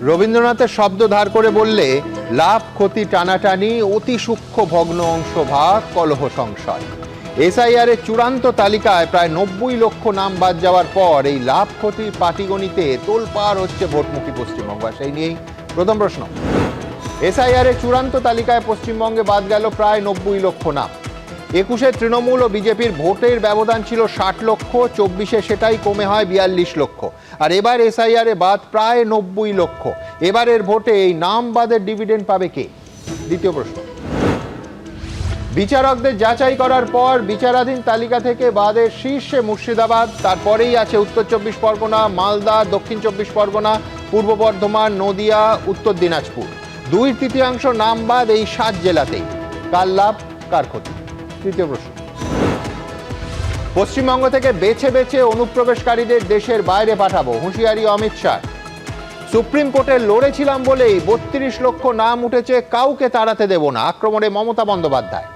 রবীন্দ্রনাথের শব্দ ধার করে বললে লাভ ক্ষতি টানাটানি অতি সূক্ষ্ম ভগ্ন অংশ ভাগ কলহ সংশয়। এসআইআর এর চূড়ান্ত তালিকায় প্রায় ৯০ লক্ষ নাম বাদ যাওয়ার পর এই লাভ ক্ষতির পাটিগণিতে তোলপাড় হচ্ছে ভোটমুখী পশ্চিমবঙ্গ। সেই নিয়েই প্রথম প্রশ্ন। এসআইআর এর চূড়ান্ত তালিকায় পশ্চিমবঙ্গে বাদ গেল প্রায় ৯০ লক্ষ নাম। ২১-এ তৃণমূল ও বিজেপির ভোটের ব্যবধান ছিল ৬০ লক্ষ, ২৪-এ সেটাই কমে হয় ৪২ লক্ষ। আর এবার এসআইআর এ বাদ প্রায় ৯০ লক্ষ। এবারের ভোটে এই নাম বাদের ডিভিডেন্ড পাবে কে? দ্বিতীয় প্রশ্ন। বিচারকদের যাচাই করার পর বিচারাধীন তালিকা থেকে বাদের শীর্ষে মুর্শিদাবাদ, তারপরেই আছে উত্তর ২৪ পরগনা, মালদা, দক্ষিণ ২৪ পরগনা, পূর্ব বর্ধমান, নদিয়া, উত্তর দিনাজপুর। ২/৩ নাম বাদ এই ৭ জেলাতেই। কার লাভ কার ক্ষতি? তৃতীয় প্রশ্ন। পশ্চিমবঙ্গ থেকে বেছে বেছে অনুপ্রবেশকারীদের দেশের বাইরে পাঠাবো, হুঁশিয়ারি অমিত শাহ। সুপ্রিম কোর্টে লড়েছিলাম বলেই ৩২ লক্ষ নাম উঠেছে, কাউকে তাড়াতে দেব না, আক্রমণে মমতা বন্দ্যোপাধ্যায়।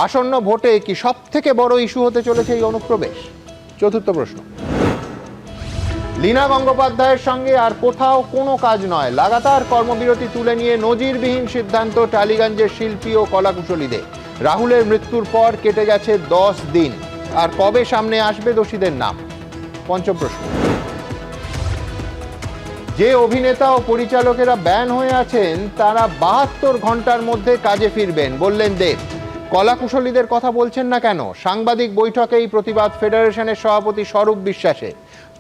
আসন্ন ভোটে কি সব থেকে বড় ইস্যু হতে চলেছে এই অনুপ্রবেশ? চতুর্থ প্রশ্ন। লীনা গঙ্গোপাধ্যায়ের সঙ্গে আর কোথাও কোনো কাজ নয়, লাগাতার কর্মবিরতি তুলে নিয়ে নজিরবিহীন সিদ্ধান্ত টালিগঞ্জের শিল্পী ও কলাকুশলীদের। রাহুলের মৃত্যুর পর কেটে গেছে 10 দিন, আর কবে সামনে আসবে দোষীদের নাম? পঞ্চম প্রশ্ন। যে অভিনেতা ও পরিচালকেরা ব্যান হয়ে আছেন তারা ৭২ ঘন্টার মধ্যে কাজে ফিরবেন বললেন দেব। কলাকুশলীদের কথা বলছেন না কেন? সাংবাদিক বৈঠকেই প্রতিবাদ ফেডারেশনের সভাপতি স্বরূপ বিশ্বাসে।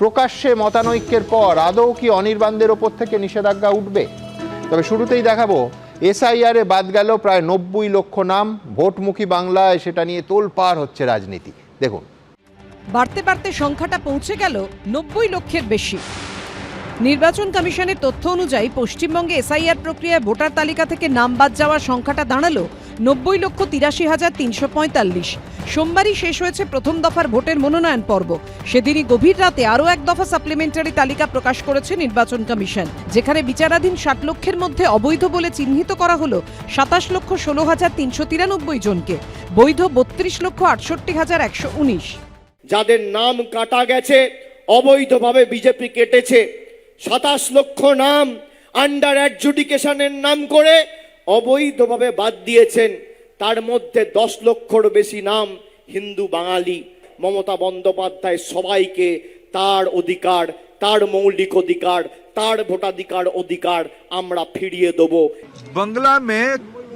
প্রকাশ্যে মতানৈক্যের পর আদৌ কি অনির্বাণদের ওপর থেকে নিষেধাজ্ঞা উঠবে? তবে শুরুতেই দেখাবো এসআইআর এ বাদ গেল প্রায় ৯০ লক্ষ নাম। ভোটমুখী বাংলায় সেটা নিয়ে তোলপাড় হচ্ছে রাজনীতি। দেখুন, বাড়তে বাড়তে সংখ্যাটা পৌঁছে গেল ৯০ লক্ষের বেশি। নির্বাচন কমিশনের তথ্য অনুযায়ী পশ্চিমবঙ্গে এসআইআর প্রক্রিয়ায় ভোটার তালিকা থেকে নাম বাদ যাওয়ার সংখ্যাটা দাঁড়ালো ৯০,৮৩,৩৪৫। সোমবারই শেষ হয়েছে প্রথম দফার ভোটের মনোনয়ন পর্ব। সেদিনই গভীর রাতে আরও এক দফা সাপ্লিমেন্টারি তালিকা প্রকাশ করেছে নির্বাচন কমিশন, যেখানে বিচারাধীন ৬০ লক্ষের মধ্যে অবৈধ বলে চিহ্নিত করা হলো ২৭,১৬,৩৯৩ জনকে, বৈধ ৩২,৬৮,১১৯। যাদের নাম কাটা গেছে, অবৈধভাবে বিজেপি কেটেছে, ২৭ লক্ষ নাম আন্ডার অ্যাডজুডিকেশনের নাম করে অবৈধভাবে বাদ দিয়েছেন। তার মধ্যে ১০ লক্ষর বেশি নাম হিন্দু বাঙালি। মমতা বন্দ্যোপাধ্যায় সবাইকে তার অধিকার, তার মৌলিক অধিকার, তার ভোটাধিকার অধিকার আমরা ফিরিয়ে দেব। বাংলা में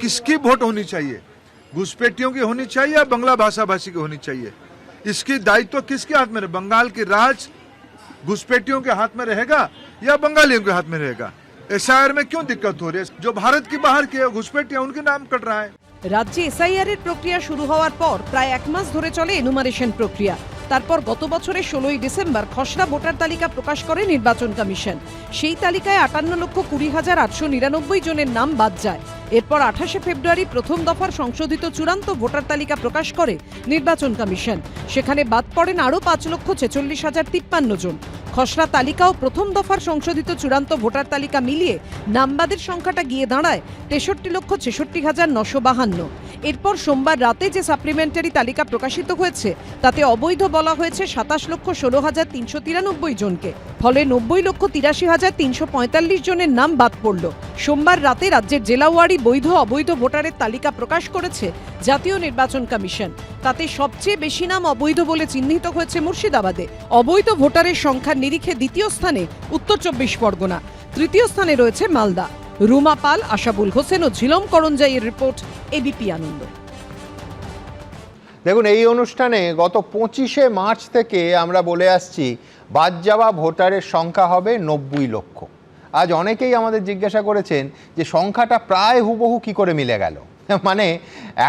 किसकी वोट होनी चाहिए? घुसपैठियों की होनी चाहिए या बांग्ला भाषा भाषी की होनी चाहिए? इसकी दायित्व किसके हाथ में है? बंगाल की राज घुसपैठियों के हाथ में रहेगा या बंगालियों के हाथ में रहेगा? एसआईआर में क्यों दिक्कत हो रही है? जो भारत की बाहर के घुसपैठियां उनके नाम कट रहा है। রাজ্যে এসআইআর এর প্রক্রিয়া শুরু হওয়ার পর প্রায় ১ মাস ধরে চলে এনুমারেশন প্রক্রিয়া। তারপর গত বছরের ১৬ই ডিসেম্বর খসড়া ভোটার তালিকা প্রকাশ করে নির্বাচন কমিশন। সেই তালিকায় ৫৮,২০,৮৯৯ জনের নাম বাদ যায়। এরপর ২৮শে ফেব্রুয়ারি প্রথম দফার সংশোধিত চূড়ান্ত ভোটার তালিকা প্রকাশ করে নির্বাচন কমিশন। সেখানে বাদ পড়েন আরও ৫,৪৬,০৫৩ জন। খসড়া তালিকা ও প্রথম দফার সংশোধিত চূড়ান্ত ভোটার তালিকা মিলিয়ে নামবাদের সংখ্যাটা গিয়ে দাঁড়ায় ৬৩,৬৬,৯৫২। এরপর সোমবার রাতে যে সাপ্লিমেন্টারি তালিকা প্রকাশিত হয়েছে তাতে অবৈধ বলা হয়েছে ২৭,১৬,৩৯৩ জনকে। ফলে ৯০,৮৩,৩৪৫ জনের নাম বাদ পড়ল। সোমবার রাতে রাজ্যের জেলাওয়ারি বৈধ অবৈধ ভোটারের তালিকা প্রকাশ করেছে জাতীয় নির্বাচন কমিশন। তাতে সবচেয়ে বেশি নাম অবৈধ বলে চিহ্নিত হয়েছে মুর্শিদাবাদে। অবৈধ ভোটারের সংখ্যার নিরিখে দ্বিতীয় স্থানে উত্তর ২৪ পরগনা, তৃতীয় স্থানে রয়েছে মালদা। রুমা পাল, আশাবুল হোসেন ও ঝিলম করঞ্জাইয়ের রিপোর্ট, এবিপি আনন্দ। দেখুন, এই অনুষ্ঠানে গত ২৫শে মার্চ থেকে আমরা বলে আসছি বাদ যাওয়া ভোটারের সংখ্যা হবে ৯০ লক্ষ। আজ অনেকেই আমাদের জিজ্ঞাসা করেছেন যে সংখ্যাটা প্রায় হুবহু কি করে মিলে গেল। মানে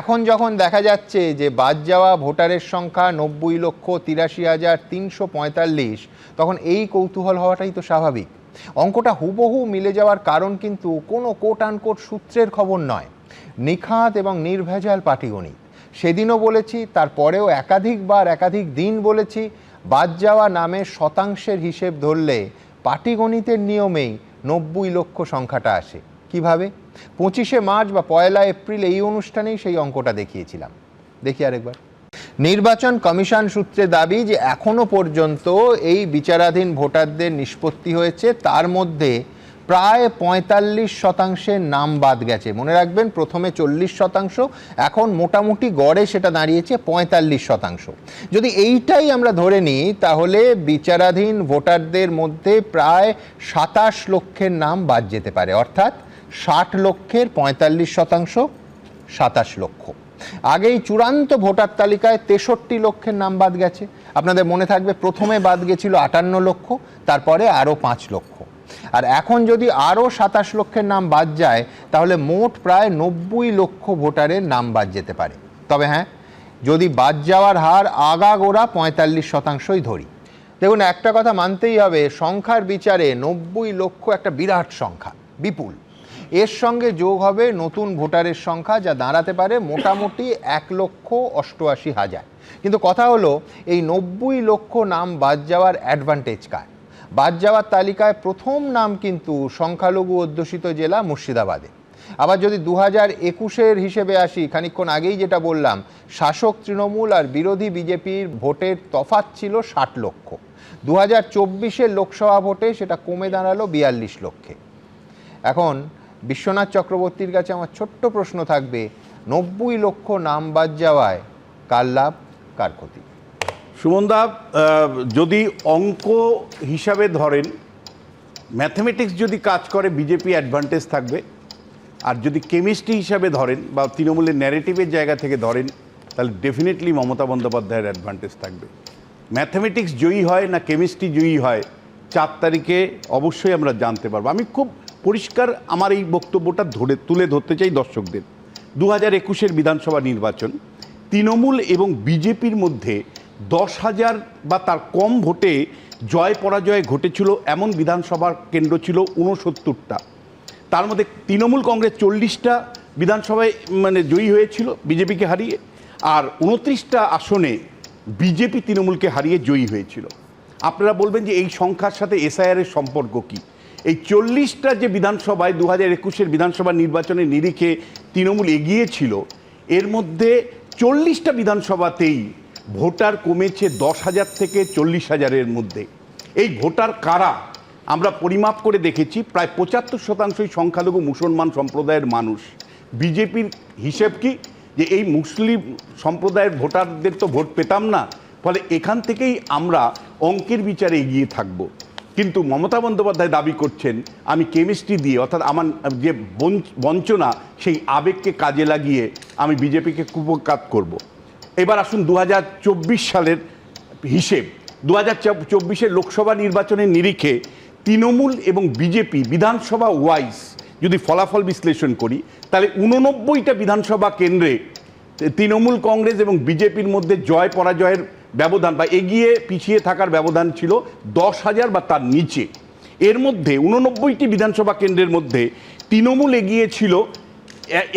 এখন যখন দেখা যাচ্ছে যে বাদ যাওয়া ভোটারের সংখ্যা ৯০,৮৩,৩৪৫, তখন এই কৌতূহল হওয়াটাই তো স্বাভাবিক। অঙ্কটা হুবহু মিলে যাওয়ার কারণ কিন্তু কোনো কোট আনকোট সূত্রের খবর নয়, নিখাত এবং নির্ভেজাল পাটিগণিত। সেদিনও বলেছি, তারপরেও একাধিকবার একাধিক দিন বলেছি, বাদ যাওয়া নামের শতাংশের হিসেব ধরলে পাটিগণিতের নিয়মেই ৯০ লক্ষ সংখ্যাটা আসে। কিভাবে? ২৫শে মার্চ বা ১লা এপ্রিল এই অনুষ্ঠানেই সেই অঙ্কটা দেখিয়েছিলাম। দেখি আরেকবার। নির্বাচন কমিশন সূত্রে দাবি যে এখনো পর্যন্ত এই বিচারাধীন ভোটারদের নিষ্পত্তি হয়েছে, তার মধ্যে প্রায় 45% নাম বাদ গেছে। মনে রাখবেন প্রথমে 40%, এখন মোটামুটি গড়ে সেটা দাঁড়িয়েছে 45%। যদি এইটাই আমরা ধরে নিই তাহলে বিচারাধীন ভোটারদের মধ্যে প্রায় 27 লক্ষের নাম বাদ যেতে পারে, অর্থাৎ 60 লক্ষের 45%, 27 লক্ষ। আগেই চূড়ান্ত ভোটার তালিকায় 63 লক্ষের নাম বাদ গেছে। আপনাদের মনে থাকবে প্রথমে বাদ গেছিল 58 লক্ষ, তারপরে আরও 5 লক্ষ। আর এখন যদি আরও 27 লক্ষের নাম বাদ যায় তাহলে মোট প্রায় 90 লক্ষ ভোটারের নাম বাদ যেতে পারে। তবে হ্যাঁ, যদি বাদ যাওয়ার হার আগাগোড়া 45%ই ধরি। দেখুন, একটা কথা মানতেই হবে, সংখ্যার বিচারে 90 লক্ষ একটা বিরাট সংখ্যা, বিপুল। এর সঙ্গে যোগ হবে নতুন ভোটারের সংখ্যা, যা দাঁড়াতে পারে মোটামুটি 1,88,000। কিন্তু কথা হলো, এই 90 লক্ষ নাম বাদ যাওয়ার অ্যাডভান্টেজ কার? বাদ যাওয়ার তালিকায় প্রথম নাম কিন্তু সংখ্যালঘু অধ্যুষিত জেলা মুর্শিদাবাদে। আবার যদি 2021-এর হিসেবে আসি, খানিকক্ষণ আগেই যেটা বললাম, শাসক তৃণমূল আর বিরোধী বিজেপির ভোটের তফাৎ ছিল 60 লক্ষ। 2024-এর লোকসভা ভোটে সেটা কমে দাঁড়ালো 42 লক্ষে। এখন বিশ্বনাথ চক্রবর্তীর কাছে আমার ছোট্ট প্রশ্ন থাকবে, 90 লক্ষ নাম বাদ যাওয়ায় কার লাভ, কার ক্ষতি? সুমনদা, যদি অঙ্ক হিসাবে ধরেন, ম্যাথমেটিক্স যদি কাজ করে বিজেপি অ্যাডভান্টেজ থাকবে, আর যদি কেমিস্ট্রি হিসাবে ধরেন বা তৃণমূলের ন্যারেটিভের জায়গা থেকে ধরেন তাহলে ডেফিনেটলি মমতা বন্দ্যোপাধ্যায়ের অ্যাডভান্টেজ থাকবে। ম্যাথমেটিক্স জয়ী হয় না কেমিস্ট্রি জয়ী হয় 4 তারিখে অবশ্যই আমরা জানতে পারবো। আমি খুব পরিষ্কার আমার এই বক্তব্যটা তুলে ধরতে চাই দর্শকদের। 2021-এর বিধানসভা নির্বাচন, তৃণমূল এবং বিজেপির মধ্যে 10,000 বা তার কম ভোটে জয় পরাজয় ঘটেছিল এমন বিধানসভার কেন্দ্র ছিল 69টা। তার মধ্যে তৃণমূল কংগ্রেস 40টা বিধানসভায় জয়ী হয়েছিল বিজেপিকে হারিয়ে, আর 29টা আসনে বিজেপি তৃণমূলকে হারিয়ে জয়ী হয়েছিল। আপনারা বলবেন যে এই সংখ্যার সাথে এসআইআরের সম্পর্ক কী? এই 40টা যে বিধানসভায় 2021-এর বিধানসভা নির্বাচনের নিরিখে তৃণমূল এগিয়েছিল, এর মধ্যে 40টা বিধানসভাতেই ভোটার কমেছে 10,000 থেকে 40,000-এর মধ্যে। এই ভোটার কারা আমরা পরিমাপ করে দেখেছি, প্রায় 75%ই সংখ্যালঘু মুসলমান সম্প্রদায়ের মানুষ। বিজেপির হিসেব কি যে এই মুসলিম সম্প্রদায়ের ভোটারদের তো ভোট পেতাম না, ফলে এখান থেকেই আমরা অঙ্কের বিচারে এগিয়ে থাকব। কিন্তু মমতা বন্দ্যোপাধ্যায় দাবি করছেন আমি কেমিস্ট্রি দিয়ে, অর্থাৎ আমার যে বঞ্চনা সেই আবেগকে কাজে লাগিয়ে আমি বিজেপিকে কুপকাত করব। এবার আসুন 2024 সালের হিসেব। 2024-এর লোকসভা নির্বাচনের নিরিখে তৃণমূল এবং বিজেপি বিধানসভা ওয়াইজ যদি ফলাফল বিশ্লেষণ করি তাহলে 89টা বিধানসভা কেন্দ্রে তৃণমূল কংগ্রেস এবং বিজেপির মধ্যে জয় পরাজয়ের ব্যবধান বা এগিয়ে পিছিয়ে থাকার ব্যবধান ছিল 10,000 বা তার নিচে। এর মধ্যে 89টি বিধানসভা কেন্দ্রের মধ্যে তৃণমূল এগিয়েছিল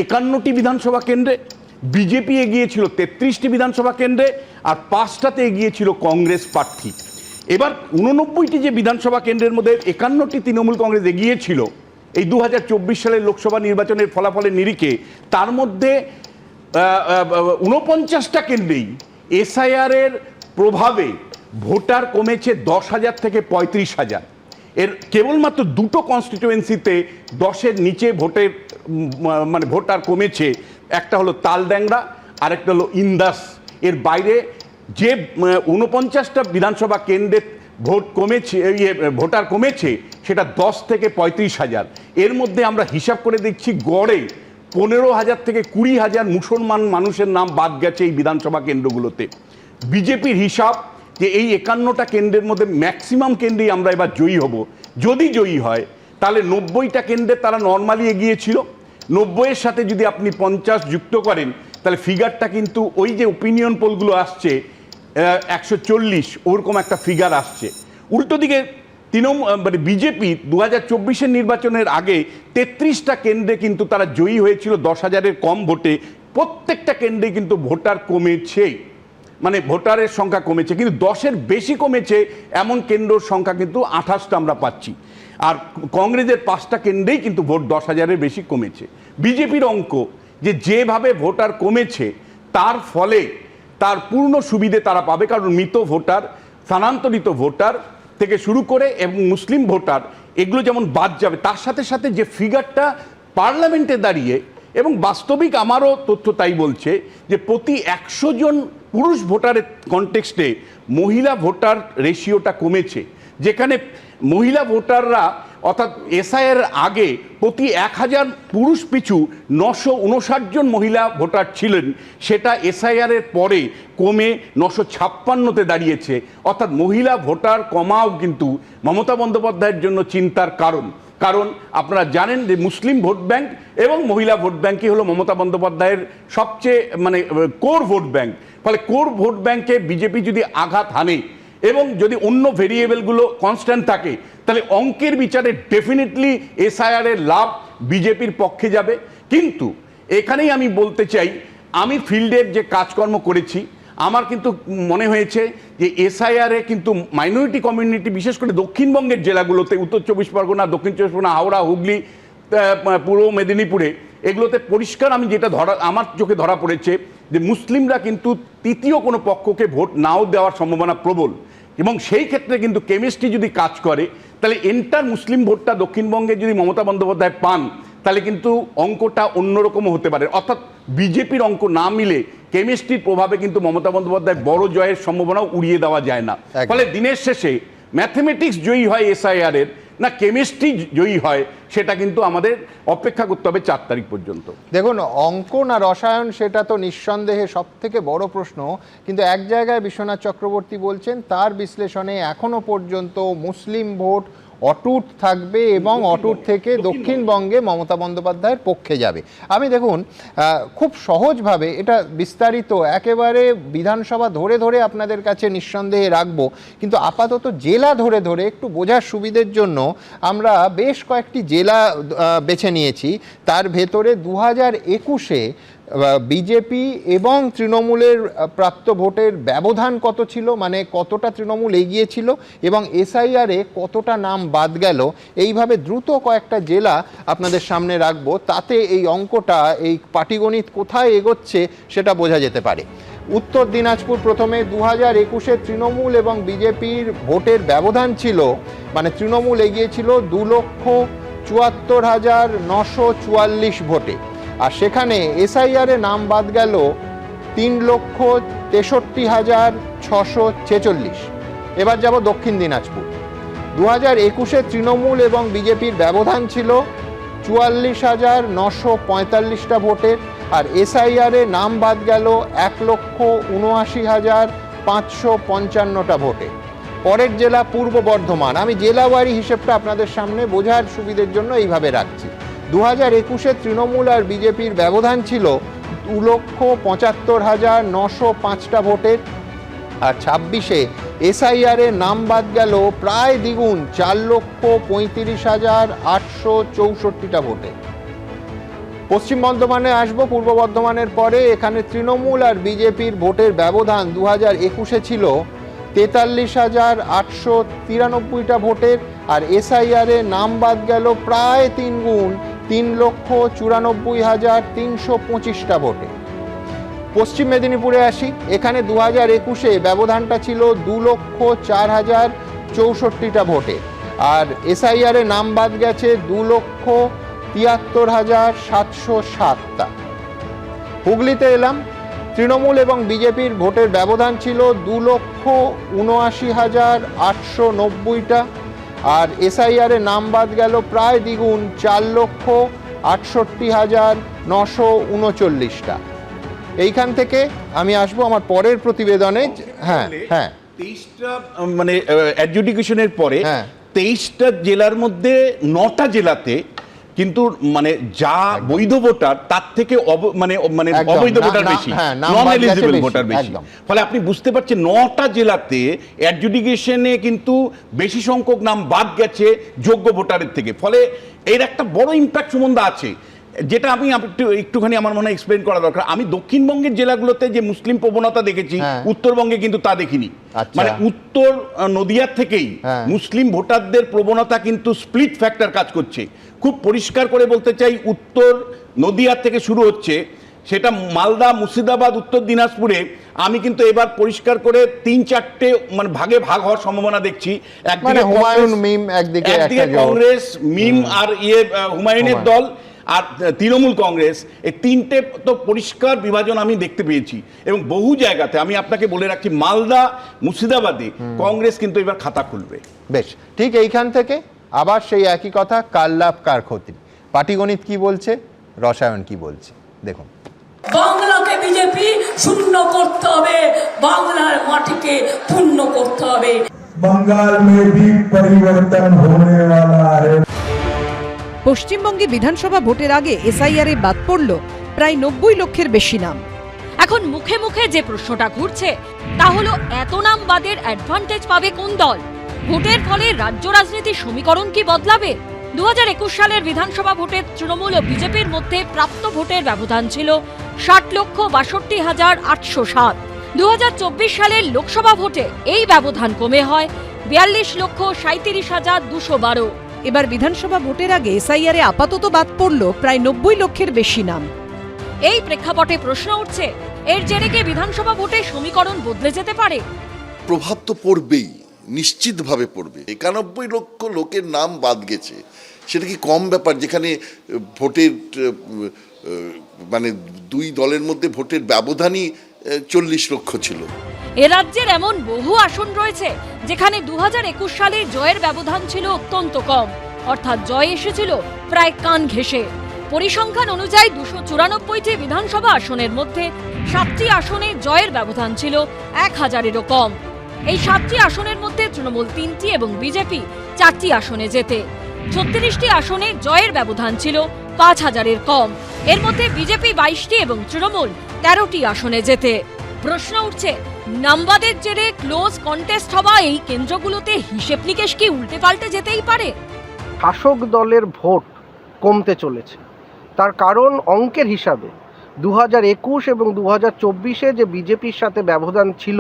51টি বিধানসভা কেন্দ্রে, বিজেপি এগিয়েছিল 33টি বিধানসভা কেন্দ্রে, আর 5টাতে এগিয়েছিল কংগ্রেস প্রার্থী। এবার 89টি যে বিধানসভা কেন্দ্রের মধ্যে 51টি তৃণমূল কংগ্রেস এগিয়েছিল এই 2024 সালের লোকসভা নির্বাচনের ফলাফলের নিরিখে, তার মধ্যে 49টা কেন্দ্রেই এসআইআরের প্রভাবে ভোটার কমেছে 10,000 থেকে 35,000। এর কেবলমাত্র 2টো কনস্টিটিউয়েন্সিতে 10-এর নিচে ভোটার কমেছে, একটা হলো তালড্যাংরা আর একটা হলো ইন্দাস। এর বাইরে যে 49টা বিধানসভা কেন্দ্রে ভোটার কমেছে সেটা 10 থেকে 35,000। এর মধ্যে আমরা হিসাব করে দেখছি গড়ে 15,000 থেকে 20,000 মুসলমান মানুষের নাম বাদ গেছে এই বিধানসভা কেন্দ্রগুলোতে। বিজেপির হিসাব যে এই 51টা কেন্দ্রের মধ্যে ম্যাক্সিমাম কেন্দ্রেই আমরা এবার জয়ী হব। যদি জয়ী হয় তাহলে 90টা কেন্দ্রে তারা নর্মালি এগিয়েছিল, 90-এর সাথে যদি আপনি 50 যুক্ত করেন তাহলে ফিগারটা কিন্তু ওই যে ওপিনিয়ন পোলগুলো আসছে 140 ওরকম একটা ফিগার আসছে। উল্টো দিকে বিজেপি 2024-এর নির্বাচনের আগে 33টা কেন্দ্রে কিন্তু তারা জয়ী হয়েছিল 10,000-এর কম ভোটে। প্রত্যেকটা কেন্দ্রে কিন্তু ভোটার কমেছে, ভোটারের সংখ্যা কমেছে, কিন্তু 10-এর বেশি কমেছে এমন কেন্দ্রের সংখ্যা কিন্তু 28টা আমরা পাচ্ছি। আর কংগ্রেসের 5টা কেন্দ্রেই কিন্তু ভোট 10,000-এর বেশি কমেছে। বিজেপির অঙ্ক যেভাবে ভোটার কমেছে তার ফলে তার পূর্ণ সুবিধে তারা পাবে, কারণ মৃত ভোটার, স্থানান্তরিত ভোটার থেকে শুরু করে এবং মুসলিম ভোটার এগুলো যেমন বাদ যাবে, তার সাথে সাথে যে ফিগারটা পার্লামেন্টে দাঁড়িয়ে, এবং বাস্তবিক আমারও তথ্য তাই বলছে যে প্রতি 100 জন পুরুষ ভোটারের কনটেক্সটে মহিলা ভোটার রেশিওটা কমেছে, যেখানে মহিলা ভোটাররা অর্থাৎ এসআইআর আগে প্রতি 1000 পুরুষ পিছু 959 জন মহিলা ভোটার ছিলেন, সেটা এসআইআরের পরে কমে 956-তে দাঁড়িয়েছে। অর্থাৎ মহিলা ভোটার কমাও কিন্তু মমতা বন্দ্যোপাধ্যায়ের জন্য চিন্তার কারণ আপনারা জানেন যে মুসলিম ভোট ব্যাংক এবং মহিলা ভোট ব্যাংকই হলো মমতা বন্দ্যোপাধ্যায়ের সবচেয়ে কোর ভোট ব্যাংক। ফলে কোর ভোট ব্যাংকে বিজেপি যদি আঘাত হানে এবং যদি অন্য ভেরিয়েবলগুলো কনস্ট্যান্ট থাকে, তাহলে অঙ্কের বিচারে ডেফিনেটলি এসআইআরের লাভ বিজেপির পক্ষে যাবে। কিন্তু এখানেই আমি বলতে চাই, আমি ফিল্ডের যে কাজকর্ম করেছি, আমার কিন্তু মনে হয়েছে যে এসআইআরে কিন্তু মাইনরিটি কমিউনিটি, বিশেষ করে দক্ষিণবঙ্গের জেলাগুলোতে, উত্তর 24 পরগনা, দক্ষিণ 24 পরগনা, হাওড়া, হুগলি, পূর্ব মেদিনীপুরে, এগুলোতে পরিষ্কার আমি যেটা আমার চোখে ধরা পড়েছে যে মুসলিমরা কিন্তু তৃতীয় কোনো পক্ষকে ভোট নাও দেওয়ার সম্ভাবনা প্রবল। এবং সেই ক্ষেত্রে কিন্তু কেমিস্ট্রি যদি কাজ করে, তাহলে এন্টার মুসলিম ভোটটা দক্ষিণবঙ্গে যদি মমতা বন্দ্যোপাধ্যায় পান, তাহলে কিন্তু অঙ্কটা অন্যরকম হতে পারে। অর্থাৎ বিজেপির অঙ্ক না মিলে কেমিস্ট্রির প্রভাবে কিন্তু মমতা বন্দ্যোপাধ্যায় বড় জয়ের সম্ভাবনাও উড়িয়ে দেওয়া যায় না। ফলে দিনের শেষে ম্যাথমেটিক্স জয়ী হয় এসআইআরের না কেমিস্ট্রি জয়ী হয়, সেটা কিন্তু আমাদের অপেক্ষা করতে হবে 4 তারিখ পর্যন্ত। দেখুন, অঙ্ক না রসায়ন সেটা তো নিঃসন্দেহে সব থেকে বড় প্রশ্ন, কিন্তু এক জায়গায় বিশ্বনাথ চক্রবর্তী বলছেন তার বিশ্লেষণে এখনো পর্যন্ত মুসলিম ভোট অটুট থাকবে এবং অটুট থেকে দক্ষিণবঙ্গে মমতা বন্দ্যোপাধ্যায়ের পক্ষে যাবে। আমি দেখুন খুব সহজভাবে এটা বিস্তারিত একেবারে বিধানসভা ধরে ধরে আপনাদের কাছে নিঃসন্দেহে রাখবো, কিন্তু আপাতত জেলা ধরে ধরে একটু বোঝার সুবিধের জন্য আমরা বেশ কয়েকটি জেলা বেছে নিয়েছি। তার ভেতরে 2021-এ বিজেপি এবং তৃণমূলের প্রাপ্ত ভোটের ব্যবধান কত ছিল, মানে কতটা তৃণমূল এগিয়ে ছিল এবং এসআইআরে কতটা নাম বাদ গেল, এইভাবে দ্রুত কয়েকটা জেলা আপনাদের সামনে রাখবো। তাতে এই অঙ্কটা, এই পাটিগণিত কোথায় এগোচ্ছে সেটা বোঝা যেতে পারে। উত্তর দিনাজপুর প্রথমে 2021-এ তৃণমূল এবং বিজেপির ভোটের ব্যবধান ছিল, মানে তৃণমূল এগিয়েছিল 2,74,944 ভোটে, আর সেখানে এসআইআরে নাম বাদ গেল 3,63,646। এবার যাব দক্ষিণ দিনাজপুর। 2021-এ তৃণমূল এবং বিজেপির ব্যবধান ছিল 44,945টা ভোটের, আর এসআইআরে নাম বাদ গেল 1,79,555টা ভোটে। পরের জেলা পূর্ব বর্ধমান। আমি জেলাওয়ারি হিসেবটা আপনাদের সামনে বোঝার সুবিধের জন্য এইভাবে রাখছি। 2021-এ তৃণমূল আর বিজেপির ব্যবধান ছিল 2,75,905টা ভোটের, আর 26-এ এসআইআরে নাম বাদ গেল প্রায় দ্বিগুণ 4,35,864টা ভোটে। পশ্চিম বর্ধমানে আসবো পূর্ব বর্ধমানের পরে। এখানে তৃণমূল আর বিজেপির ভোটের ব্যবধান 2021-এ ছিল 43,893টা ভোটের, আর এসআইআরে নাম বাদ গেল প্রায় 3 গুণ 3,94,325টা ভোটে। পশ্চিম মেদিনীপুরে আসি। এখানে 2021-এ ব্যবধানটা ছিল 2,04,064টা ভোটে, আর এসআইআরে নাম বাদ গেছে 2,73,707টা। হুগলিতে এলাম। তৃণমূল এবং বিজেপির ভোটের ব্যবধান ছিল 2,79,890টা, আর এসআইআরে নাম বাদ গেল প্রায় দ্বিগুণ 4,68,939টা। এইখান থেকে আমি আসবো আমার পরের প্রতিবেদনে। হ্যাঁ হ্যাঁ, 23টা অ্যাডজুডিকেশনের পরে হ্যাঁ 23টা জেলার মধ্যে 9টা জেলাতে কিন্তু যা বৈধ ভোটার তার থেকে অবৈধ ভোটার বেশি, নন এলিজিবল ভোটার বেশি। ফলে আপনি বুঝতে পারছেন 9টা জেলাতে অ্যাডজুডিকেশনে কিন্তু বেশি সংখ্যক নাম বাদ গেছে যোগ্য ভোটারের থেকে। ফলে এর একটা বড় ইম্প্যাক্ট সম্বন্ধে আছে, যেটা আমি একটুখানি আমার মনে হয় এক্সপ্লেন করা দরকার। আমি দক্ষিণবঙ্গের জেলাগুলোতে যে মুসলিম প্রবণতা দেখেছি, উত্তরবঙ্গে কিন্তু তা দেখিনি। মানে উত্তর নদিয়ার থেকেই মুসলিম ভোটারদের প্রবণতা কিন্তু স্প্লিট ফ্যাক্টর কাজ করছে। খুব পরিষ্কার করে বলতে চাই, উত্তর নদিয়ার থেকে শুরু হচ্ছে, সেটা মালদা, মুর্শিদাবাদ, উত্তর দিনাজপুরে আমি কিন্তু এবার পরিষ্কার করে 3-4টে মানে ভাগে ভাগ হওয়ার সম্ভাবনা দেখছি। মানে হুমায়ুন মিম একদিকে কংগ্রেস মিম আর হুমায়ুনের দল আর তৃণমূল কংগ্রেস, এই তিনটে তো পরিষ্কার বিভাজন আমি দেখতে পেয়েছি। এবং বহু জায়গাতে আমি আপনাকে বলে রাখছি, মালদা, মুর্শিদাবাদে কংগ্রেস কিন্তু এবার খাতা খুলবে। বেশ, ঠিক এইখান থেকে আবার সেই একই কথা, কার লাভ কার ক্ষতি। পাটিগণিত কি বলছে, রসায়ন কি বলছে, দেখুন। বাংলাকে বিজেপি শূন্য করতে হবে, বাংলার মাটিকে পূর্ণ করতে হবে। बंगाल में भी परिवर्तन होने वाला है। পশ্চিমবঙ্গে বিধানসভা ভোটের আগে এসআইআর এ বাদ পড়ল প্রায় 90 লক্ষের বেশি নাম। এখন মুখে মুখে যে প্রশ্নটা ঘুরছে তা হলো, এত নাম বাদের অ্যাডভান্টেজ পাবে কোন দল? ভোটের ফলে রাজ্য রাজনীতির সমীকরণ কি বদলাবে? 2021 সালের বিধানসভা ভোটে তৃণমূল ও বিজেপির মধ্যে প্রাপ্ত ভোটের ব্যবধান ছিল 60,62,807। 2024 সালের লোকসভা ভোটে এই ব্যবধান কমে হয় 42,37,212। এবার বিধানসভা ভোটের আগে এসআইআর এ আপাতত বাদ পড়ল প্রায় 90 লক্ষের বেশি নাম। এই প্রেক্ষাপটে প্রশ্ন উঠছে, এর জেরে কি বিধানসভা ভোটের সমীকরণ বদলে যেতে পারে? প্রভাব তো পড়বেই, নিশ্চিতভাবে পড়বে। 91 লক্ষ লোকের নাম বাদ গেছে, সেটা কি কম ব্যাপার? যেখানে ভোটের মানে দুই দলের মধ্যে ভোটের ব্যবধানই 40 লক্ষ ছিল। এ রাজ্যের এমন বহু আসন রয়েছে যেখানে 2021 সালে জয়ের ব্যবধান ছিল অত্যন্ত কম, অর্থাৎ জয় এসেছিল প্রায় কান ঘেঁষে। পরিসংখ্যান অনুযায়ী 294টি বিধানসভা আসনের মধ্যে 7টি আসনে জয়ের ব্যবধান ছিল 1000-এরও কম। এই 7টি আসনের মধ্যে তৃণমূল 3টি এবং বিজেপি 4টি আসনে জেতে। 36টি আসনে জয়ের ব্যবধান ছিল 5000-এর কম। এর মধ্যে বিজেপি 22টি এবং তৃণমূল 13টি আসনে জেতে। প্রশ্ন উঠছে, নামবাদের জেরে ক্লোজ কন্টেস্ট হওয়া এই কেন্দ্রগুলোতে হিসেব নিকেশ কি উল্টে পাল্টে যেতেই পারে? শাসক দলের ভোট কমতে চলেছে, তার কারণ অঙ্কের হিসাবে 2021 এবং 2024-এ যে বিজেপির সাথে ব্যবধান ছিল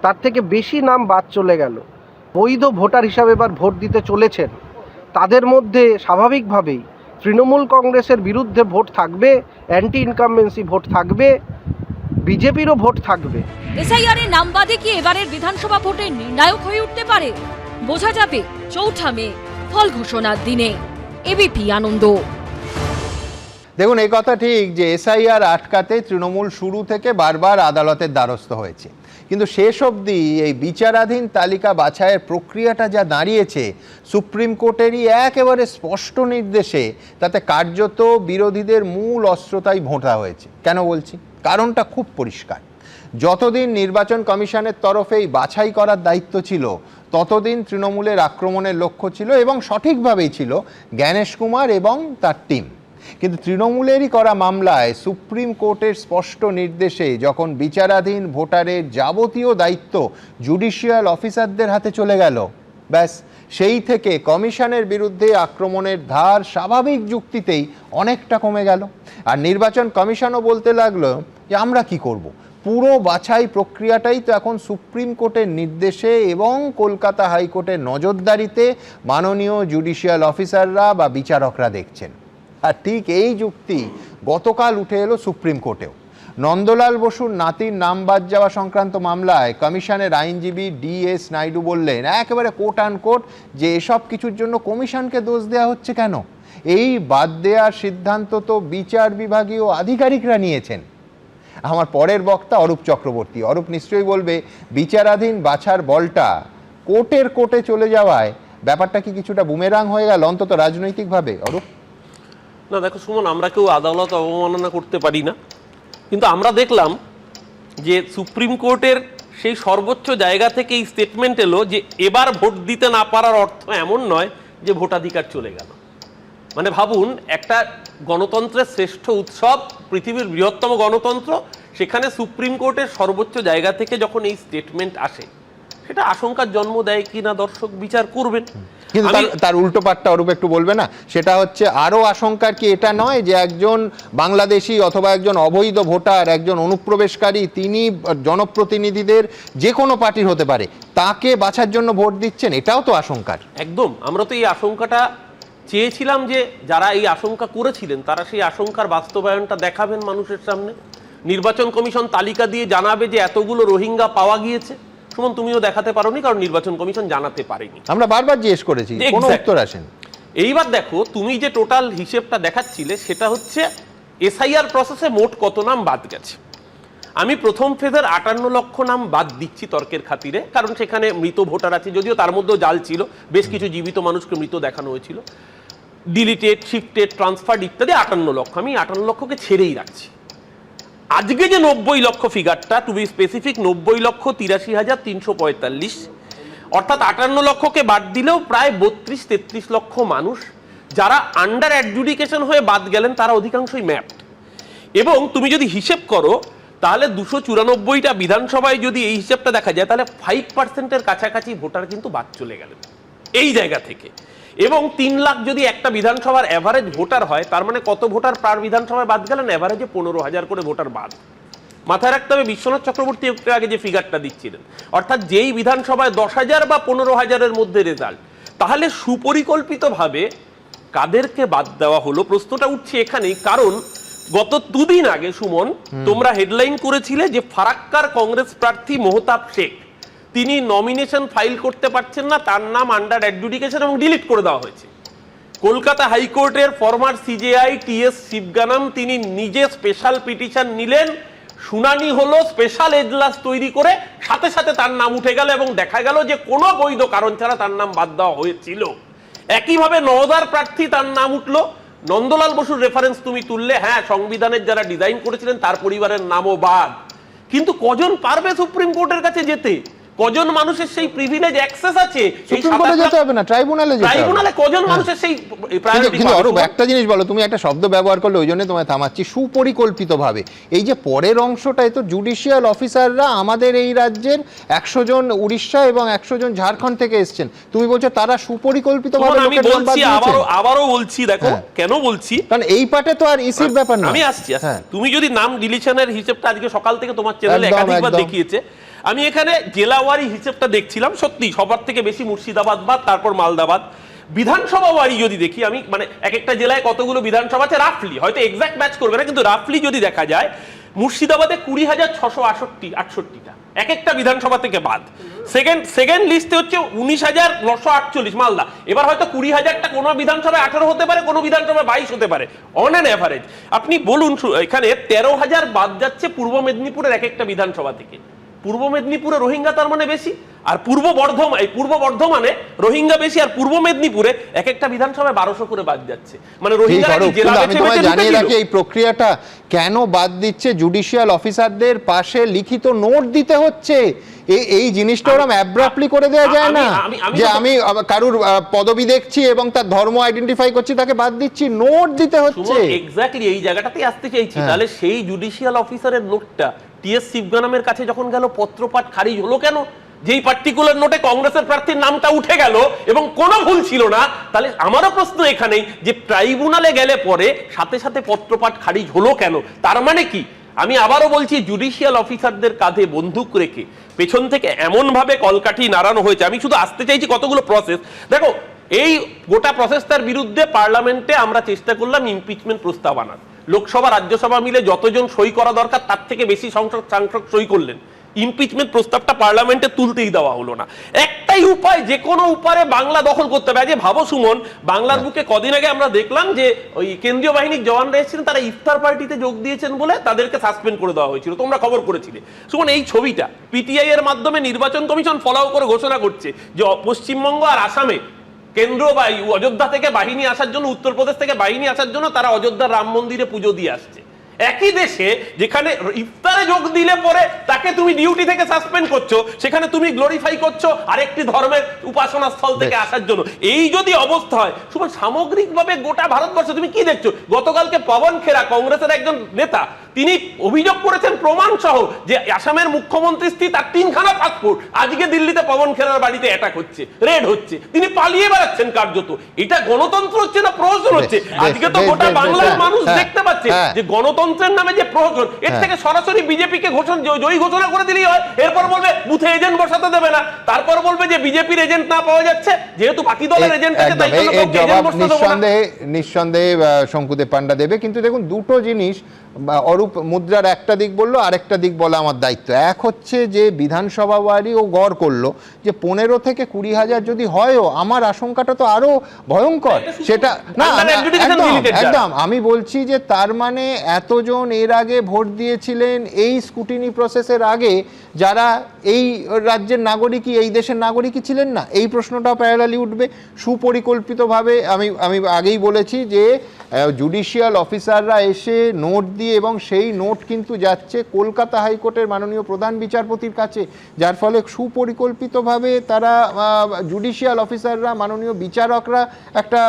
তার থেকে বেশি নাম বাদ চলে গেল। বৈধ ভোটার হিসাবে এবার ভোট দিতে চলেছেন, তাদের মধ্যে স্বাভাবিকভাবেই তৃণমূল কংগ্রেসের বিরুদ্ধে ভোট থাকবে, অ্যান্টি ইনকামবেন্সি ভোট থাকবে, বিজেপিরও ভোট থাকবে। এসআইআর এর নাম বাদে কি এবারের বিধানসভা ভোটে নির্ণায়ক হয়ে উঠতে পারে? বোঝা যাবে 4 মে ফল ঘোষণার দিনে। এবিপি আনন্দ। দেখুন, এই কথা ঠিক যে এসআইআর আটকাতে তৃণমূল শুরু থেকে বারবার আদালতের দ্বারস্থ হয়েছে, কিন্তু শেষ অবধি এই বিচারাধীন তালিকা বাছাইয়ের প্রক্রিয়াটা যা দাঁড়িয়েছে সুপ্রিম কোর্টেরই একেবারে স্পষ্ট নির্দেশে, তাতে কার্যত বিরোধীদের মূল অস্ত্রতাই ভোঁতা হয়েছে। কেন বলছি? কারণটা খুব পরিষ্কার। যতদিন নির্বাচন কমিশনের তরফেই বাছাই করার দায়িত্ব ছিল, ততদিন তৃণমূলের আক্রমণের লক্ষ্য ছিল, এবং সঠিকভাবেই ছিল, জ্ঞানেশ কুমার এবং তার টিম। কিন্তু তৃণমূলেরই করা মামলায় সুপ্রিম কোর্টের স্পষ্ট নির্দেশে যখন বিচারাধীন ভোটারের যাবতীয় দায়িত্ব জুডিশিয়াল অফিসারদের হাতে চলে গেল, ব্যাস সেই থেকে কমিশনের বিরুদ্ধে আক্রমণের ধার স্বাভাবিক যুক্তিতেই অনেকটা কমে গেল। আর নির্বাচন কমিশনও বলতে লাগলো যে আমরা কি করব, পুরো বাছাই প্রক্রিয়াটাই তো এখন সুপ্রিম কোর্টের নির্দেশে এবং কলকাতা হাইকোর্টের নজরদারিতে মাননীয় জুডিশিয়াল অফিসাররা বা বিচারকরা দেখছেন। আর ঠিক এই যুক্তি গতকাল উঠে এলো সুপ্রিম কোর্টেও। নন্দলাল বসুর নাতির নাম বাদ যাওয়া সংক্রান্ত মামলায় কমিশনের আইনজীবী ডিএস নাইডু বললেন একেবারে কোট অ্যান্ড কোট যে এসব কিছুর জন্য কমিশনকে দোষ দেওয়া হচ্ছে কেন, এই বাদ দেওয়ার সিদ্ধান্ত তো বিচার বিভাগীয় আধিকারিকরা নিয়েছেন। আমার পরের বক্তা অরূপ চক্রবর্তী, অরূপ নিশ্চয়ই বলবে বিচারাধীন বাছার বলটা কোর্টে চলে যাওয়ায় ব্যাপারটা কি কিছুটা বুমেরাং হয়ে গেল অন্তত রাজনৈতিকভাবে? অরূপ? না দেখো সুমন, আমরা কেউ আদালত অবমাননা করতে পারি না, কিন্তু আমরা দেখলাম যে সুপ্রিম কোর্টের সেই সর্বোচ্চ জায়গা থেকে এই স্টেটমেন্ট এলো যে এবার ভোট দিতে না পারার অর্থ এমন নয় যে ভোটাধিকার চলে গেল। মানে ভাবুন, একটা গণতন্ত্রের শ্রেষ্ঠ উৎসব, পৃথিবীর বৃহত্তম গণতন্ত্র, সেখানে সুপ্রিম কোর্টের সর্বোচ্চ জায়গা থেকে যখন এই স্টেটমেন্ট আসে, সেটা আশঙ্কার জন্ম দেয় কিনা দর্শক বিচার করবেন। কিন্তু তার উল্টো পাটটা অরূপ একটু বলবে না? সেটা হচ্ছে আরো আশঙ্কার কি এটা নয় যে একজন বাংলাদেশি অথবা একজন অবৈধ ভোটার, একজন অনুপ্রবেশকারী, তিনি জনপ্রতিনিধিদের যে কোনো পার্টির হতে পারে, তাকে বাছার জন্য ভোট দিচ্ছেন, এটাও তো আশঙ্কার। একদম, আমরা তো এই আশঙ্কাটা চেয়েছিলাম যে যারা এই আশঙ্কা করেছিলেন তারা সেই আশঙ্কার বাস্তবায়নটা দেখাবেন মানুষের সামনে। নির্বাচন কমিশন তালিকা দিয়ে জানাবে যে এতগুলো রোহিঙ্গা পাওয়া গিয়েছে। সুমন, তুমিও দেখাতে পারোনি, কারণ নির্বাচন কমিশন জানাতে পারেনি। আমরা বারবার জিজ্ঞেস করেছি, কোনো Exactly. উত্তর আসেন। এইবার দেখো, তুমি যে টোটাল হিসেবটা দেখাচ্ছিলে সেটা হচ্ছে এসআইআর প্রসেসে মোট কত নাম বাদ গেছে। আমি প্রথম ফেজের 58 লক্ষ নাম বাদ দিচ্ছি তর্কের খাতিরে, কারণ সেখানে মৃত ভোটার আছে, যদিও তার মধ্যেও জাল ছিল, বেশ কিছু জীবিত মানুষকে মৃত দেখানো হয়েছিল, ডিলিটেড, শিফটেড, ট্রান্সফার্ড ইত্যাদি 58 লক্ষ। আমি 58 লক্ষকে ছেড়েই রাখছি। আজকে যে 90 লক্ষ ফিগারটা, টু বি স্পেসিফিক 90,83,345, অর্থাৎ 58 লক্ষকে বাদ দিলেও প্রায় 32-33 লক্ষ মানুষ যারা আন্ডার অ্যাডজুডিকেশন হয়ে বাদ গেলেন, তারা অধিকাংশই ম্যাপড। এবং তুমি যদি হিসেব করো তাহলে 294টা বিধানসভায় যদি এই হিসেবটা দেখা যায়, তাহলে 5%-এর কাছাকাছি ভোটার কিন্তু বাদ চলে গেলেন এই জায়গা থেকে। এবং 3 লাখ যদি একটা বিধানসভার অ্যাভারেজ ভোটার হয়, তার মানে কত ভোটার পার বিধানসভায় বাদ গেলেন? অ্যাভারেজে 15,000 করে ভোটার বাদ। মাথায় রাখতে হবে, বিশ্বনাথ চক্রবর্তী একটু আগে যে ফিগারটা দিচ্ছিলেন, অর্থাৎ যেই বিধানসভায় 10,000 বা 15,000-এর মধ্যে রেজাল্ট, তাহলে সুপরিকল্পিতভাবে কাদেরকে বাদ দেওয়া হলো? প্রশ্নটা উঠছে এখানেই, কারণ গত 2 দিন আগে সুমন তোমরা হেডলাইন করেছিলে যে ফারাক্কার কংগ্রেস প্রার্থী মোহতাব শেখ, তিনি নমিনেশন ফাইল করতে পারছেন না, তার নাম আন্ডার অ্যাডজুডিকেশন এবং ডিলিট করে দেওয়া হয়েছে। কলকাতা হাইকোর্টের ফরমার সিজেআই টিএস শিবগানাম তিনি নিজে স্পেশাল পিটিশন নিলেন, শুনানি হলো, স্পেশাল এজলাস তৈরি করে সাথে সাথে তার নাম উঠে গেল এবং দেখা গেল যে কোনো বৈধ কারণ ছাড়া তার নাম বাদ দেওয়া হয়েছিল। একইভাবে নওদার প্রার্থী, তার নাম উঠলো, নন্দলাল বসুর রেফারেন্স তুমি তুললে, হ্যাঁ সংবিধানের যারা ডিজাইন করেছিলেন তার পরিবারের নামও বাদ। কিন্তু কজন পারবে সুপ্রিম কোর্টের কাছে যেতে? কজন মানুষের সেই প্রিভিলেজ অ্যাক্সেস আছে? সুপ্রিম কোর্টে যেতে হবে না, ট্রাইব্যুনালে যেতে হবে। ট্রাইব্যুনালে কজন মানুষের সেই প্রায়োরিটি? কিন্তু অরূপ, একটা জিনিস বলো, তুমি একটা শব্দ ব্যবহার করলে, ওই জন্য তোমায় থামাচ্ছি, সুপরিকল্পিতভাবে। এই যে পরের অংশটাই তো জুডিশিয়াল অফিসাররা আমাদের এই রাজ্যের 100 জন উড়িষ্যা এবং 100 জন ঝাড়খণ্ড থেকে এসেছেন, তুমি বলছো তারা সুপরিকল্পিতভাবে আমি বলছি, আবারও বলছি, দেখো কেন বলছি, কারণ এই পার্টে তো আর ইসির ব্যাপার না। আমি আসছি। তুমি যদি নাম ডিলিশনের হিসেবটা আজকে সকাল থেকে তোমার চ্যানেলে একাধিকবার দেখিয়েছে, আমি এখানে জেলাওয়ারি হিসেবটা দেখছিলাম, সত্যি সবার থেকে বেশি মুর্শিদাবাদ বাদ, তারপর মালদাবাদ। বিধানসভা ওয়ারি যদি দেখি, আমি মানে এক একটা জেলায় কতগুলো বিধানসভা আছে রাফলি, হয়তো এক্সাক্ট ম্যাচ করবে না, কিন্তু রাফলি যদি দেখা যায়, মুর্শিদাবাদে 20,668টা এক একটা বিধানসভা থেকে বাদ। সেকেন্ড লিস্টে হচ্ছে 19,948 মালদা। এবার হয়তো 20,000টা কোনো বিধানসভায় 18 হতে পারে, কোনো বিধানসভায় 22 হতে পারে, অন অ্যান অ্যাভারেজ। আপনি বলুন, এখানে 13,000 বাদ যাচ্ছে পূর্ব মেদিনীপুরের এক একটা বিধানসভা থেকে। পূর্ব মেদিনীপুরে রোহিঙ্গা তার মানে বেশি, আর পূর্ব বর্ধমানে রোহিঙ্গা বেশি, আর পূর্ব মেদিনীপুরে এক একটা বিধানসভায় 1200 করে বাদ যাচ্ছে। মানে রোহিঙ্গা জানিয়ে রাখি, এই প্রক্রিয়াটা কেন বাদ দিচ্ছে, জুডিশিয়াল অফিসারদের পাশে লিখিত নোট দিতে হচ্ছে। এই জিনিসটা ওরকম অ্যাব্রাপ্টলি করে দেওয়া যায় না যে আমি কারুর পদবি দেখছি এবং তার ধর্ম আইডেন্টিফাই করছি, তাকে বাদ দিচ্ছি, নোট দিতে হচ্ছে। এক্স্যাক্টলি এই জায়গাটাতেই আসতে চাইছি। তাহলে সেই জুডিশিয়াল অফিসারের নোটটা টিএস শিবগানামের কাছে যখন গেল, পত্রপাঠ খারিজ হলো কেন? যেই পার্টিকুলার নোটে কংগ্রেসের প্রার্থীর নামটা উঠে গেল এবং কোনো ভুল ছিল না। তাহলে আমারও প্রশ্ন এখানেই যে ট্রাইব্যুনালে গেলে পরে সাথে সাথে পত্রপাঠ খারিজ হলো কেন? তার মানে কি? আমি আবারও বলছি, জুডিশিয়াল অফিসারদের কাঁধে বন্দুক রেখে পেছন থেকে এমন ভাবে কলকাঠি নাড়ানো হয়েছে। আমি শুধু আসতে চাইছি কতগুলো প্রসেস দেখো। এই গোটা প্রসেসটার বিরুদ্ধে পার্লামেন্টে আমরা চেষ্টা করলাম ইমপিচমেন্ট প্রস্তাব আনার। লোকসভা রাজ্যসভা মিলে যতজন সই করা দরকার তার থেকে বেশি সাংসদ সই করলেন। ইমপিচমেন্ট প্রস্তাবটা পার্লামেন্টে তুলতেই দেওয়া হলো না। একটাই উপায়, যে কোনো উপায়ে বাংলা দখল করতে হবে। আজ ভাবো সুমন, বাংলার বুকে কদিন আগে আমরা দেখলাম যে ওই কেন্দ্রীয় বাহিনীর জওয়ানরা এসেছিলেন, তারা ইফতার পার্টিতে যোগ দিয়েছেন বলে তাদেরকে সাসপেন্ড করে দেওয়া হয়েছিল। তোমরা খবর করেছিলে সুমন। এই ছবিটা পিটিআই এর মাধ্যমে নির্বাচন কমিশন ফলো করে ঘোষণা করছে যে পশ্চিমবঙ্গ আর আসামে কেন্দ্র বা অযোধ্যা থেকে বাহিনী আসার জন্য, উত্তরপ্রদেশ থেকে বাহিনী আসার জন্য তারা অযোধ্যার রাম মন্দিরে পুজো দিয়ে আসছে। একই দেশে যেখানে ইফতারে যোগ দিলে পরে তাকে তুমি ডিউটি থেকে সাসপেন্ড করছো, সেখানে তুমি গ্লোরিফাই করছো আরেকটি ধর্মের উপাসনা স্থল থেকে আসার জন্য। এই যদি অবস্থা হয় সুমন, সামগ্রিকভাবে গোটা ভারতবর্ষে তুমি কি দেখছো? গতকালকে পবন খেরা, কংগ্রেসের একজন নেতা, তিনি অভিযোগ করেছেন প্রমাণ সহ যে আসামের মুখ্যমন্ত্রী স্ত্রী, তার 3খানা পাসপোর্ট। আজকে দিল্লিতে পবন খেরার বাড়িতে অ্যাটাক হচ্ছে, রেড হচ্ছে, তিনি পালিয়ে বেড়াচ্ছেন কার্যত। এটা গণতন্ত্র হচ্ছে না প্রহসন হচ্ছে? আজকে তো গোটা বাংলার মানুষ দেখতে পাচ্ছে যে গণতন্ত্র গণতন্ত্রের নামে যে প্রহসন, এর থেকে সরাসরি বিজেপিকে জয়ী ঘোষণা করে দিলেই হয়। এরপর বলবে বুথে এজেন্ট বসাতে দেবে না, তারপর বলবে যে বিজেপির এজেন্ট না পাওয়া যাচ্ছে, যেহেতু বাকি দলের এজেন্ট আছে তাই জন্য কাউকে এজেন্ট বসাতে দেবো না। নিঃসন্দেহে শঙ্কুদেব পান্ডা দেবে, কিন্তু দেখুন দুটো জিনিস, অরূপ মুদ্রার একটা দিক বললো, আরেকটা দিক বলা আমার দায়িত্ব। এক হচ্ছে যে বিধানসভা ওয়ারি ও গড় করলো যে 15 থেকে 20 হাজার যদি হয়ও, আমার আশঙ্কাটা তো আরো ভয়ঙ্কর। সেটা না, একদম আমি বলছি যে তার মানে এতজন এর আগে ভোট দিয়েছিলেন এই স্কুটিনি প্রসেসের আগে, যারা এই রাজ্যের নাগরিকই, এই দেশের নাগরিকই ছিলেন না, এই প্রশ্নটাও প্যারালালি উঠবে। সুপরিকল্পিতভাবে আমি আগেই বলেছি যে জুডিশিয়াল অফিসাররা এসে নোট দিয়ে, এবং সেই নোট কিন্তু যাচ্ছে কলকাতা হাইকোর্টের মাননীয় প্রধান বিচারপতির কাছে, যার ফলে সুপরিকল্পিতভাবে তারা জুডিশিয়াল অফিসাররা, মাননীয় বিচারকরা একটা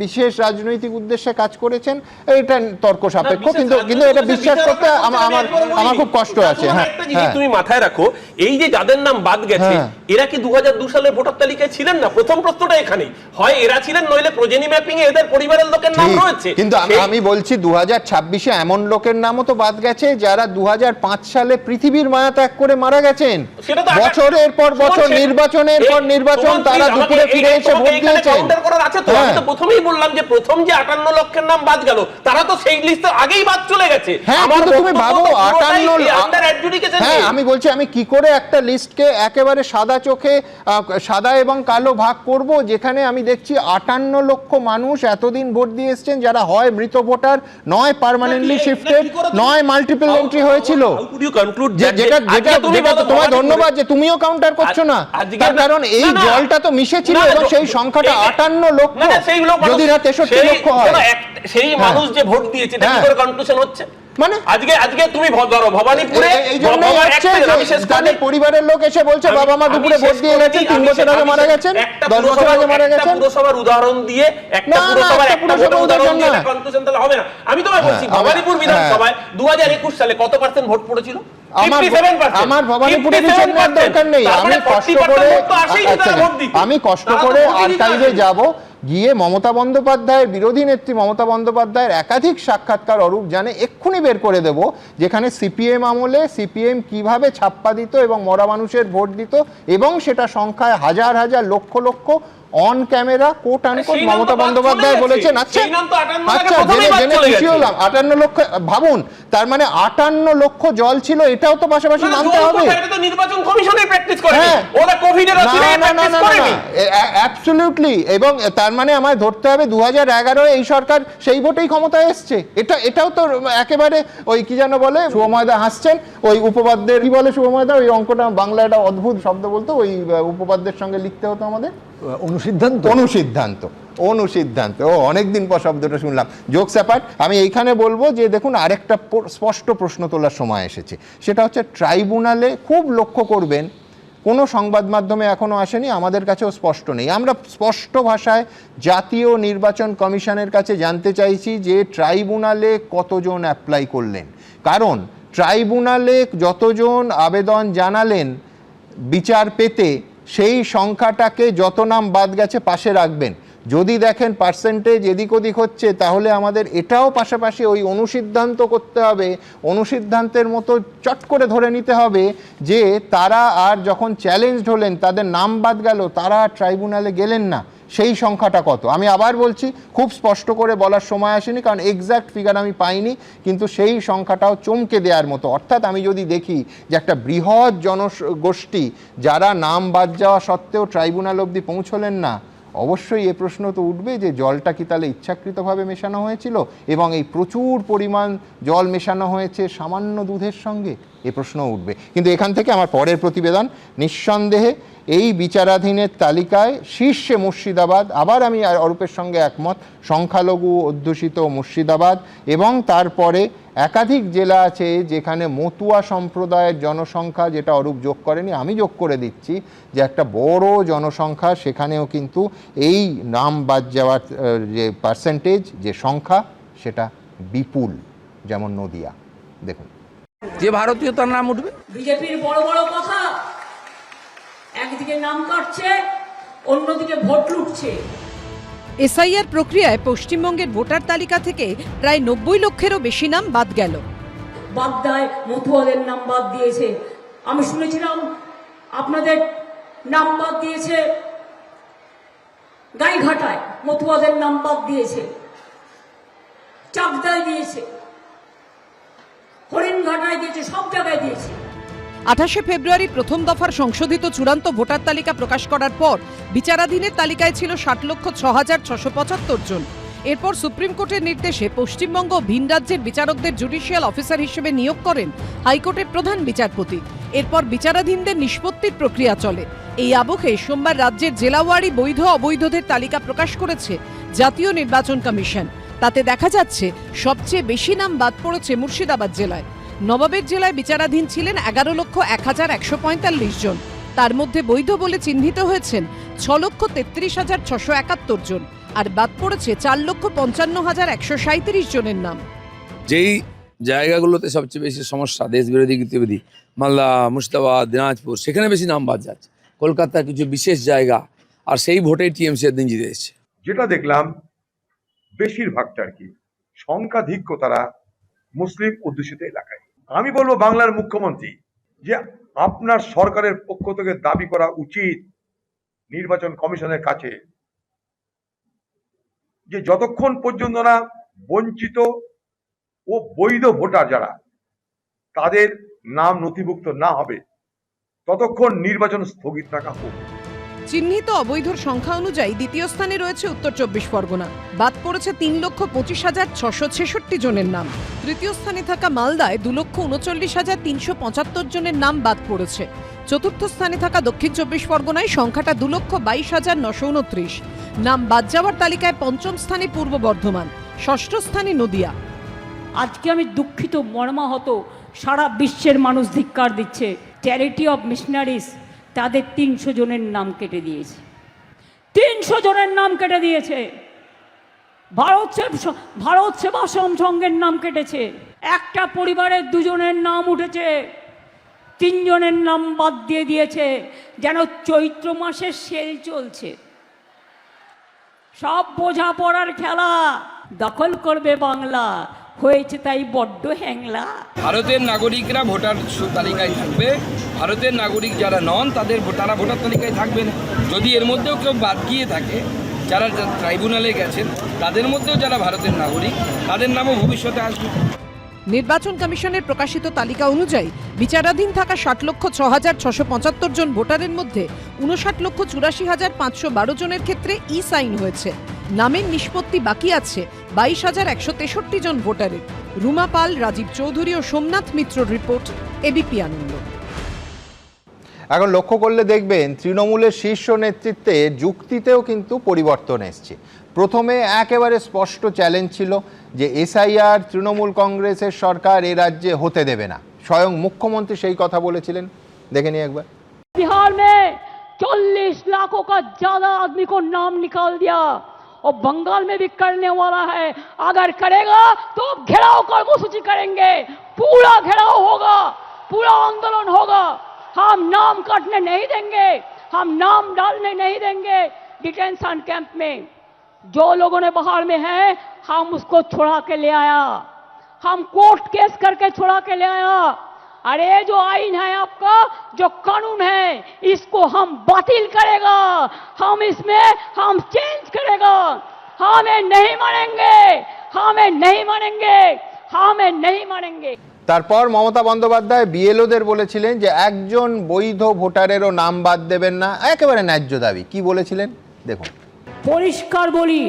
বিশেষ রাজনৈতিক উদ্দেশ্যে কাজ করেছেন। এটা তর্ক সাপেক্ষ, কিন্তু এটা বিশ্বাস করতে আমার খুব কষ্ট আছে। হ্যাঁ, তুমি মাথায় রাখো, এই যে যাদের নাম বাদ গেছে এরা কি 2002 সালের ভোটার তালিকায় ছিলেন না? প্রথম প্রশ্নটা এখানেই, হয় এরা ছিলেন, নইলে প্রজেনি ম্যাপিং এ এদের পরিবারের লোকের নাম রয়েছে। কিন্তু আমি বলছি 2026-এ এমন লোকের নামও তো বাদ গেছে যারা 2005 সালে পৃথিবীর মায়া ত্যাগ করে মারা গেছেন। বছরের পর বছর, নির্বাচনের পর নির্বাচন, তারা দুপুরে ফিরে এসে ভোট দিয়েছেন। আমি তো প্রথমেই বললাম যে প্রথম যে 58 লক্ষের নাম বাদ গেল তারা তো সেই লিস্টে আগেই বাদ চলে গেছে। তুমি ভাবো 58, হ্যাঁ আমি বলছি আমি কি করে একটা লিস্টকে একেবারে সাদা চোখে, সাদা এবং কালো ভাগ করব, যেখানে আমি দেখছি 58 লক্ষ মানুষ এতদিন ভোট দিয়ে এসছেন যারা হয় মৃত ভোটার, নয় পার্মানেন্টলি শিফটেড, নয় মাল্টিপল এন্ট্রি হয়েছিল। যেটা তোমায় ধন্যবাদ যে তুমিও কাউন্টার করছো না, তার কারণ এই জলটা তো মিশেছিল এবং সেই সংখ্যাটা 58 লক্ষ, যদি না 63 লক্ষ হয়। সেই মানুষ যে ভোট দিয়েছে এটা কি করে কনক্লুশন হচ্ছে? মানে আজকে তুমি ধরো ভবানীপুরে এই জন্য তাদের পরিবারের লোক এসে বলছে বাবা মা দুপুরে ভোট দিয়ে গেছেন, 3 বছর আগে মারা গেছেন, 10 বছর আগে মারা গেছেন। পুরসভার উদাহরণ দিয়ে একটা পুরসভার একটা উদাহরণ দিয়ে কনক্লুশন তাহলে হবে না। আমি তোমায় বলছি ভবানীপুর বিধানসভায় 2021 সালে কত % ভোট পড়েছিল? আমার ভবানীপুরে বিচার নেওয়ার দরকার নেই, আমি কষ্ট করে আর্কাইভে যাব, গিয়ে মমতা বন্দ্যোপাধ্যায়ের, বিরোধী নেত্রী মমতা বন্দ্যোপাধ্যায়ের একাধিক সাক্ষাৎকার অরূপ জানে এক্ষুনি বের করে দেব, যেখানে সিপিএম আমলে সিপিএম কিভাবে ছাপ্পা দিত এবং মরা মানুষের ভোট দিত, এবং সেটা সংখ্যায় হাজার হাজার lakh lakh on camera coat unquote Mamata Bandyopadhyay বলেছেন। আচ্ছা জেনে খুশি হলাম। 58 লক্ষ ভাবুন, তার মানে 58 লক্ষ জল ছিল, এটাও তো পাশাপাশি মানতে হবে। নির্বাচন কমিশনের প্র্যাকটিস করে ওরা কোভিডের আসলে প্র্যাকটিস করেনি অ্যাবসলিউটলি। এবং তার মানে আমায় ধরতে হবে 2011 এই সরকার সেই ভোটেই ক্ষমতায় এসছে। এটাও তো একেবারে ওই কি যেন বলে, শুভময়দা হাসছেন, ওই উপপাদ্যের কি বলে শুভময়দা, ওই অঙ্কটা বাংলা একটা অদ্ভুত শব্দ বলতো, ওই উপপাদ্যের সঙ্গে লিখতে হতো আমাদের অনুসিদ্ধান্ত। ও অনেকদিন পর শব্দটা শুনলাম। জোকস অ্যাপার্ট, আমি এইখানে বলবো যে দেখুন আরেকটা স্পষ্ট প্রশ্ন তোলার সময় এসেছে, সেটা হচ্ছে ট্রাইব্যুনালে খুব লক্ষ্য করবেন, কোনো সংবাদ মাধ্যমে এখনো আসেনি, আমাদের কাছেও স্পষ্ট নেই। আমরা স্পষ্ট ভাষায় জাতীয় নির্বাচন কমিশনের কাছে জানতে চাইছি যে ট্রাইব্যুনালে কতজন অ্যাপ্লাই করলেন, কারণ ট্রাইব্যুনালে যতজন আবেদন জানালেন বিচার পেতে, সেই সংখ্যাটাকে যত নাম বাদ গেছে পাশে রাখবেন। যদি দেখেন পার্সেন্টেজ এদিক ওদিক হচ্ছে, তাহলে আমাদের এটাও পাশাপাশি ওই অনুসিদ্ধান্ত করতে হবে, অনুসিদ্ধান্তের মতো চট করে ধরে নিতে হবে যে তারা আর যখন চ্যালেঞ্জড হলেন, তাদের নাম বাদ গেল, তারা ট্রাইব্যুনালে গেলেন না, সেই সংখ্যাটা কত। আমি আবার বলছি, খুব স্পষ্ট করে বলার সময় আসেনি, কারণ এক্স্যাক্ট ফিগার আমি পাইনি, কিন্তু সেই সংখ্যাটাও চমকে দেওয়ার মতো। অর্থাৎ আমি যদি দেখি যে একটা বৃহৎ জনগোষ্ঠী যারা নাম বাদ যাওয়া সত্ত্বেও ট্রাইব্যুনাল অবধি পৌঁছলেন না, অবশ্যই এ প্রশ্ন তো উঠবে যে জলটা কি তাহলে ইচ্ছাকৃতভাবে মেশানো হয়েছিল, এবং এই প্রচুর পরিমাণ জল মেশানো হয়েছে সামান্য দুধের সঙ্গে, এ প্রশ্নও উঠবে। কিন্তু এখান থেকে আমার পরের প্রতিবেদন, নিঃসন্দেহে এই বিচারাধীনের তালিকায় শীর্ষে মুর্শিদাবাদ, আবার আমি অরূপের সঙ্গে একমত, সংখ্যালঘু অধ্যুষিত মুর্শিদাবাদ, এবং তারপরে একাধিক জেলা আছে যেখানে মতুয়া সম্প্রদায়ের জনসংখ্যা, যেটা অরূপ যোগ করেনি আমি যোগ করে দিচ্ছি, যে একটা বড় জনসংখ্যা, সেখানেও কিন্তু এই নাম বাদ যাওয়ার যে পার্সেন্টেজ, যে সংখ্যা, সেটা বিপুল, যেমন নদিয়া। দেখুন, যে ভারতীয় তার নাম উঠবে। বিজেপির বড় বড় কথা, একদিকে নাম কাটছে, অন্যদিকে ভোট লুটছে। এসআইআর প্রক্রিয়ায় পশ্চিমবঙ্গের ভোটার তালিকা থেকে প্রায় 90 লক্ষেরও বেশি নাম বাদ গেল। বাগদায় মতুয়াদের নাম বাদ দিয়েছে। আমি শুনেছিলাম আপনাদের নাম বাদ দিয়েছে গাইঘাটায়, মতুয়াদের নাম বাদ দিয়েছে, চাকদায় দিয়েছে, হরিণঘাটায় দিয়েছে, সব জায়গায় দিয়েছে। 28শে ফেব্রুয়ারি প্রথম দফার সংশোধিত চূড়ান্ত ভোটার তালিকা প্রকাশ করার পর বিচারাধীনের তালিকায় ছিল 60,06,675 জন। এরপর সুপ্রিম কোর্টের নির্দেশে পশ্চিমবঙ্গ ভিন রাজ্যের বিচারকদের জুডিশিয়াল অফিসার হিসেবে নিয়োগ করেন হাইকোর্টের প্রধান বিচারপতি। এরপর বিচারাধীনদের নিষ্পত্তির প্রক্রিয়া চলে। এই আবহে সোমবার রাজ্যের জেলাওয়ারি বৈধ অবৈধদের তালিকা প্রকাশ করেছে জাতীয় নির্বাচন কমিশন। তাতে দেখা যাচ্ছে সবচেয়ে বেশি নাম বাদ পড়েছে মুর্শিদাবাদ জেলায়। নবাবের জেলায় বিচারাধীন ছিলেন 11,01,145 জন। তার মধ্যে বৈধ বলে চিহ্নিত হয়েছেন 6,33,671 জন, আর বাদ পড়েছে 4,55,137 জনের নাম। যেই জায়গাগুলোতে সবচেয়ে বেশি সমস্যা, দেশ বিরোধী গতিবিধি, মালদা, মুর্শিদাবাদ, দিনাজপুর, সেখানে বেশি নাম বাদ যাচ্ছে। কলকাতার কিছু বিশেষ জায়গা, আর সেই ভোটে টিএমসি দিন জিতে এসেছে। যেটা দেখলাম বেশিরভাগটা আর কি সংখ্যাধিক্য তারা মুসলিম অধ্যুষিত এলাকায়। আমি বলবো বাংলার মুখ্যমন্ত্রী যে আপনার সরকারের পক্ষ থেকে দাবি করা উচিত নির্বাচন কমিশনের কাছে যে যতক্ষণ পর্যন্ত না বঞ্চিত ও বৈধ ভোটার যারা তাদের নাম নথিভুক্ত না হবে ততক্ষণ নির্বাচন স্থগিত রাখা হোক। চিহ্নিত অবৈধর সংখ্যা অনুযায়ী দ্বিতীয় স্থানে রয়েছে উত্তর 24 পরগনা, বাদ পড়েছে 3,25,666 জনের নাম। তৃতীয় স্থানে থাকা মালদায় 2,39,375 জনের নাম বাদ পড়েছে। চতুর্থ স্থানে থাকা দক্ষিণ 24 পরগনায় সংখ্যাটা 2,22,929। নাম বাদ যাওয়ার তালিকায় পঞ্চম স্থানে পূর্ব বর্ধমান, ষষ্ঠ স্থানে নদিয়া। আজকে আমি দুঃখিত, মর্মাহত, সারা বিশ্বের মানুষ ধিক্কার দিচ্ছে। চ্যারিটি অফ মিশনারিজ তাদের 300 জনের নাম কেটে দিয়েছে। 300 জনের নাম কেটে দিয়েছে। ভারত সেবাশ্রম সংঘের নাম কেটেছে। একটা পরিবারের 2 জনের নাম উঠেছে, 3 জনের নাম বাদ দিয়ে দিয়েছে। যেন চৈত্র মাসের সেল চলছে। সব বোঝাপড়ার খেলা, দখল করবে বাংলা, হয়েছে তাই বড্ড হ্যাংলা। ভারতের নাগরিকরা ভোটার তালিকায় থাকবে, ভারতের নাগরিক যারা নন তারা ভোটার তালিকায় থাকবে না। যদি এর মধ্যেও কেউ বাদ গিয়ে থাকে, যারা ট্রাইব্যুনালে গেছেন, তাদের মধ্যেও যারা ভারতের নাগরিক, তাদের নামও ভবিষ্যতে আসবে। নির্বাচন কমিশনের প্রকাশিত তালিকা অনুযায়ী বিচারাধীন থাকা 60,06,675 জন ভোটারের মধ্যে 59,84,512 জনের ক্ষেত্রে ই সাইন হয়েছে। নামের নিষ্পত্তি বাকি আছে 22,163 জন ভোটারের। রুমা পাল, রাজীব চৌধুরী ও সোমনাথ মিত্রর রিপোর্ট, এবিপি আনন্দ। এখন লক্ষ্য করলে দেখবেন তৃণমূলের শীর্ষ নেতৃত্বে যুক্তিতেও কিন্তু পরিবর্তন এসছে। প্রথমে একেবারে স্পষ্ট চ্যালেঞ্জ ছিল যে এসআইআর তৃণমূল কংগ্রেসের সরকার এ রাজ্যে হতে দেবে না। স্বয়ং মুখ্যমন্ত্রী সেই কথা বলেছিলেন, দেখে নিই একবার। बिहार में 40 लाखों का ज्यादा आदमी को नाम निकाल दिया और बंगाल में भी करने वाला है। अगर करेगा तो घेराव कर्मसूची करेंगे, पूरा घेराव होगा, पूरा आंदोलन होगा। हम नाम काटने नहीं देंगे, हम नाम डालने नहीं देंगे डिटेंशन कैंप में। जो लोगों ने बाहर में है, हम उसको छुड़ा के ले आया, हम कोर्ट केस करके छुड़ा के ले आया। अरे जो आईन है आपका, जो कानून है, इसको हम बातिल करेगा, हम इसमें हम चेंज करेगा। हमें नहीं मानेंगे, हमें नहीं मानेंगे, हमें नहीं मानेंगे। তারপর মমতা বন্দ্যোপাধ্যায় বিএলওদের বলেছিলেন যে একজন বৈধ ভোটারেরও নাম বাদ দেবেন না, একেবারে ন্যায্য দাবি। কি বলেছিলেন দেখুন। পরিষ্কার বলি,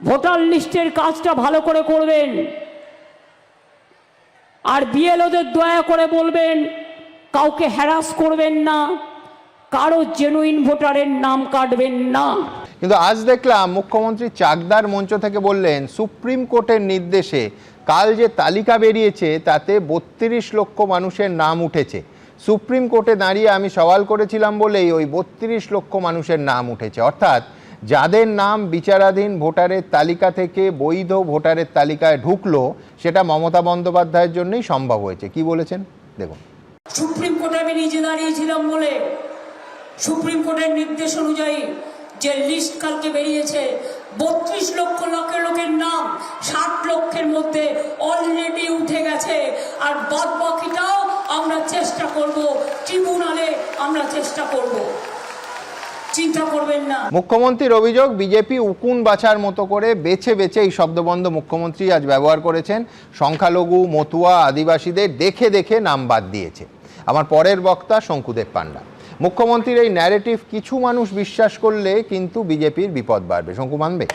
ভোটার লিস্টের কাজটা ভালো করে করবেন, আর বিএলওদের দয়া করে বলবেন কাউকে হ্যারাস করবেন না, কারো জেনুইন ভোটারের নাম কাটবেন না। কিন্তু আজ দেখলাম মুখ্যমন্ত্রী চাকদার মঞ্চ থেকে বললেন সুপ্রিম কোর্টের নির্দেশে কাল যে তালিকা বেরিয়েছে তাতে 32 লক্ষ মানুষের নাম উঠেছে। সুপ্রিম কোর্টে দাঁড়িয়ে আমি সওয়াল করেছিলাম বলেই ওই 32 লক্ষ মানুষের নাম উঠেছে। অর্থাৎ যাদের নাম বিচারাধীন ভোটারের তালিকা থেকে বৈধ ভোটারের তালিকায় ঢুকলো সেটা মমতা বন্দ্যোপাধ্যায়ের জন্যই সম্ভব হয়েছে। কি বলেছেন দেখুন। সুপ্রিম কোর্টে আমি নিজে দাঁড়িয়েছিলাম বলে সুপ্রিম কোর্টের নির্দেশ অনুযায়ী যে লিস্ট কালকে বেরিয়েছে 32 লক্ষ লোকের নাম 60 লক্ষের মধ্যে অলরেডি উঠে গেছে, আর বাদ বাকিটাও আমরা চেষ্টা করব, ট্রিবিউনালে আমরা চেষ্টা করব, চিন্তা করবেন না। মুখ্যমন্ত্রীর অভিযোগ, বিজেপি উকুন বাছার মতো করে বেছে বেছে এই শব্দবন্ধ মুখ্যমন্ত্রী আজ ব্যবহার করেছেন। সংখ্যালঘু, মতুয়া, আদিবাসীদের দেখে দেখে নাম বাদ দিয়েছে। আমার পরের বক্তা শঙ্কুদেব পান্ডা। মুখ্যমন্ত্রীর এই ন্যারেটিভ কিছু মানুষ বিশ্বাস করলে কিন্তু বিজেপির বিপদ বাড়বে। শঙ্কু মানবে?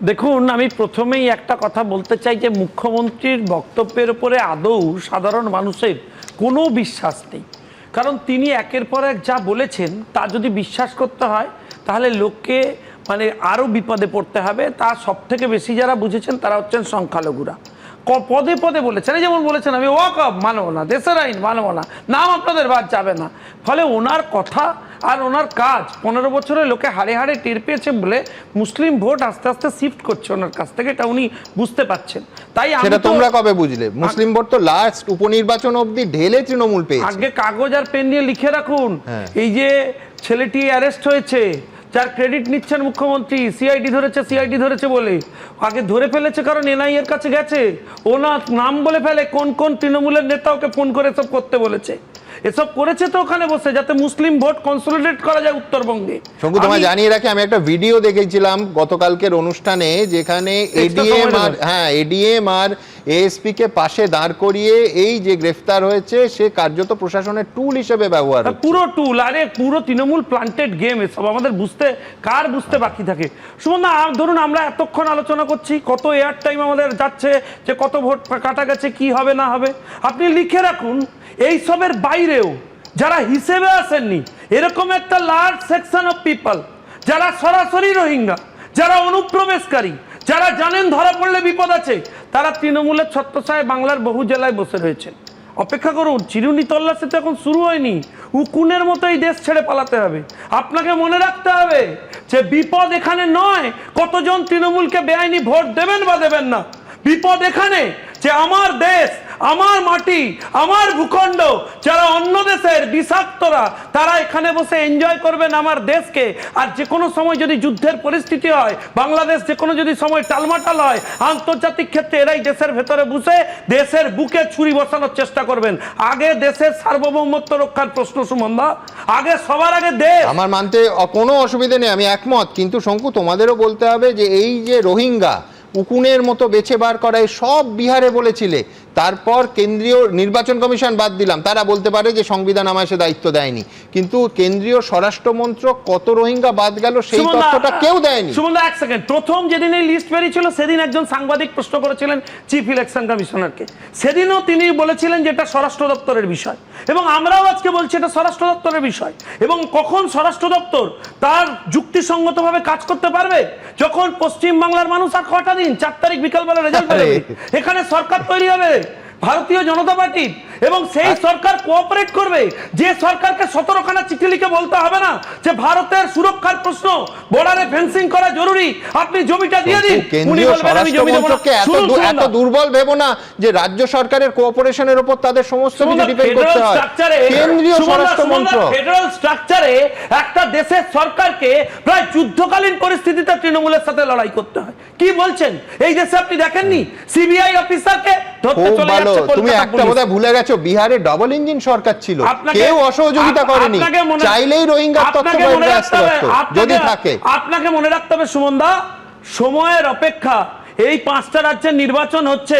দেখুন, আমি প্রথমেই একটা কথা বলতে চাই যে মুখ্যমন্ত্রীর বক্তব্যের উপরে আদৌ সাধারণ মানুষের কোনো বিশ্বাস নেই। কারণ তিনি একের পর এক যা বলেছেন তা যদি বিশ্বাস করতে হয় তাহলে লোককে আরও বিপদে পড়তে হবে। তা সব থেকে বেশি যারা বুঝেছেন তারা হচ্ছেন সংখ্যালঘুরা। পদে পদে বলেছেন, যেমন বলেছেন আমি ওয়াকফ মানব না, দেশের আইন মানব না, নাম আপনাদের বাদ যাবে না। ফলে ওনার কথা আর ওনার কাজ 15 বছরে লোকে হাড়ে হাড়ে টের পেয়েছে বলে মুসলিম ভোট আস্তে আস্তে শিফট করছে ওনার কাছ থেকে, এটা উনি বুঝতে পারছেন। তাই সেটা তোমরা কবে বুঝলে? মুসলিম ভোট তো লাস্ট উপনির্বাচন অবধি ঢেলে তৃণমূল পেয়েছে। আগে কাগজ আর পেন নিয়ে লিখে রাখুন, এই যে ছেলেটি অ্যারেস্ট হয়েছে, যার ক্রেডিট নিচ্ছেন মুখ্যমন্ত্রী, সিআইডি ধরেছে বলে, আগে ধরে ফেলেছে কারণ এনআই এর কাছে গেছে, ও নাম বলে ফেলে কোন কোন তৃণমূলের নেতা ওকে ফোন করে এসব করতে বলেছে। এসব করেছে তো ওখানে বসে, যাতে মুসলিম ভোট কনসলিডেট করা যায় উত্তরবঙ্গে। শঙ্কু, তোমায় জানিয়ে রাখি, আমি একটা ভিডিও দেখেছিলাম গতকালকের অনুষ্ঠানে, যেখানে এডিএম আর এএসপি কে পাশে দাঁড় করিয়ে এই যে গ্রেফতার হয়েছে সে কার্যত প্রশাসনের টুল হিসেবে ব্যবহার হচ্ছে। পুরো টুল, আরে পুরো তৃণমূল প্লান্টেড গেম। এসব আমাদের বুঝতে বাকি থাকে। সুমনদা, ধরুন আমরা এতক্ষণ আলোচনা করছি, কত এয়ার টাইম আমাদের যাচ্ছে, যে কত ভোট কাটা গেছে, কি হবে না হবে। আপনি লিখে রাখুন, এই সবের বাইরেও যারা হিসেবে আসেননি, এরকম একটা লার্জ সেকশন অফ পিপল যারা সরাসরি রোহিঙ্গা, যারা অনুপ্রবেশকারী, যারা জানেন ধরা পড়লে বিপদ আছে, তারা তৃণমূলের ছত্রছায়ায় বাংলার বহু জেলায় বসে রয়েছেন। অপেক্ষা করুন, চিরুনি তল্লাশি তো এখন শুরু হয়নি। উকুনের মতো এই দেশ ছেড়ে পালাতে হবে। আপনাকে মনে রাখতে হবে যে বিপদ এখানে নয় কতজন তৃণমূলকে বেআইনি ভোট দেবেন বা দেবেন না। বিপদ এখানে যে আমার দেশ, আমার মাটি, আমার ভূখণ্ড, যারা অন্য দেশের বিষাক্তরা তারা এখানে বসে এনজয় করবেন আমার দেশকে। আর যে কোনো সময় যদি যুদ্ধের পরিস্থিতি হয়, বাংলাদেশ যে কোনো যদি সময় টালমাটাল হয়, আন্তর্জাতিক ক্ষেত্রে এরাই দেশের ভেতরে বসে দেশের বুকে ছুরি বসানোর চেষ্টা করবেন। আগে দেশের সার্বভৌমত্ব রক্ষার প্রশ্ন সুমনদা, আগে সবার আগে দেশ। আমার মানতে কোনো অসুবিধা নেই, আমি একমত। কিন্তু শঙ্কু, তোমাদেরও বলতে হবে যে এই যে রোহিঙ্গা উকুনের মতো বেছে বার করা, সব বিহারে বলেছিলে, তারপর কেন্দ্রীয় নির্বাচন কমিশন বাদ দিলাম, তারা বলতে পারে যে সংবিধান আমায় সে দায়িত্ব দেয়নি, কিন্তু কেন্দ্রীয় স্বরাষ্ট্রমন্ত্রক কত রোহিঙ্গা বাদ গেল সেই তথ্যটা কেউ দেয়নি। সুমনদা, এক সেকেন্ড, প্রথম যেদিন এই লিস্ট বেরিয়েছিল সেদিন একজন সাংবাদিক প্রশ্ন করেছিলেন চিফ ইলেকশন কমিশনারকে। সেদিনও তিনি বলেছিলেন যে এটা স্বরাষ্ট্র দপ্তরের বিষয়, এবং আমরাও আজকে বলছি এটা স্বরাষ্ট্র দপ্তরের বিষয়। এবং কখন স্বরাষ্ট্র দপ্তর তার যুক্তিসঙ্গতভাবে কাজ করতে পারবে? যখন পশ্চিম বাংলার মানুষ আর কটা দিন, 4 তারিখ বিকালবেলা রেজাল্ট বেরোবে, এখানে সরকার তৈরি হবে ভারতীয় জনতা পার্টির, এবং সেই সরকার কোঅপারেট করবে। যে সরকারকে 17খানা চিঠি লিখে বলতে হবে না যে ভারতের সুরক্ষার প্রশ্ন, বর্ডারে ফেন্সিং করা জরুরি, আপনি জমিটা দিয়ে দিন, উনি বলবেন আমি জমি দেব না। এত দুর্বল ভেবো না যে রাজ্য সরকারের কোঅপারেশনের উপর তাদের সমস্ত কিছু ডিপেন্ড করতে হয়। কেন্দ্রীয় স্বরাষ্ট্রমন্ত্রক ফেডারেল স্ট্রাকচারে একটা দেশের সরকারকে প্রায় যুদ্ধকালীন পরিস্থিতিতে তৃণমূলের সাথে লড়াই করতে হয়। কি বলছেন? এই দেশে আপনি দেখেননি সিবিআই অফিসারকে ধরতে চলে যাচ্ছে। তুমি একটা কথা ভুলে গেছো, বিহারে ডাবল ইঞ্জিন সরকার ছিল, কেউ অসহযোগিতা করেনি, চাইলেই রোহিঙ্গার তথ্য বাইরে আসতে পারত যদি থাকে। আপনাকে মনে রাখতে হবে সুমনদা, সময়ের অপেক্ষা। এই 5টা রাজ্যের নির্বাচন হচ্ছে,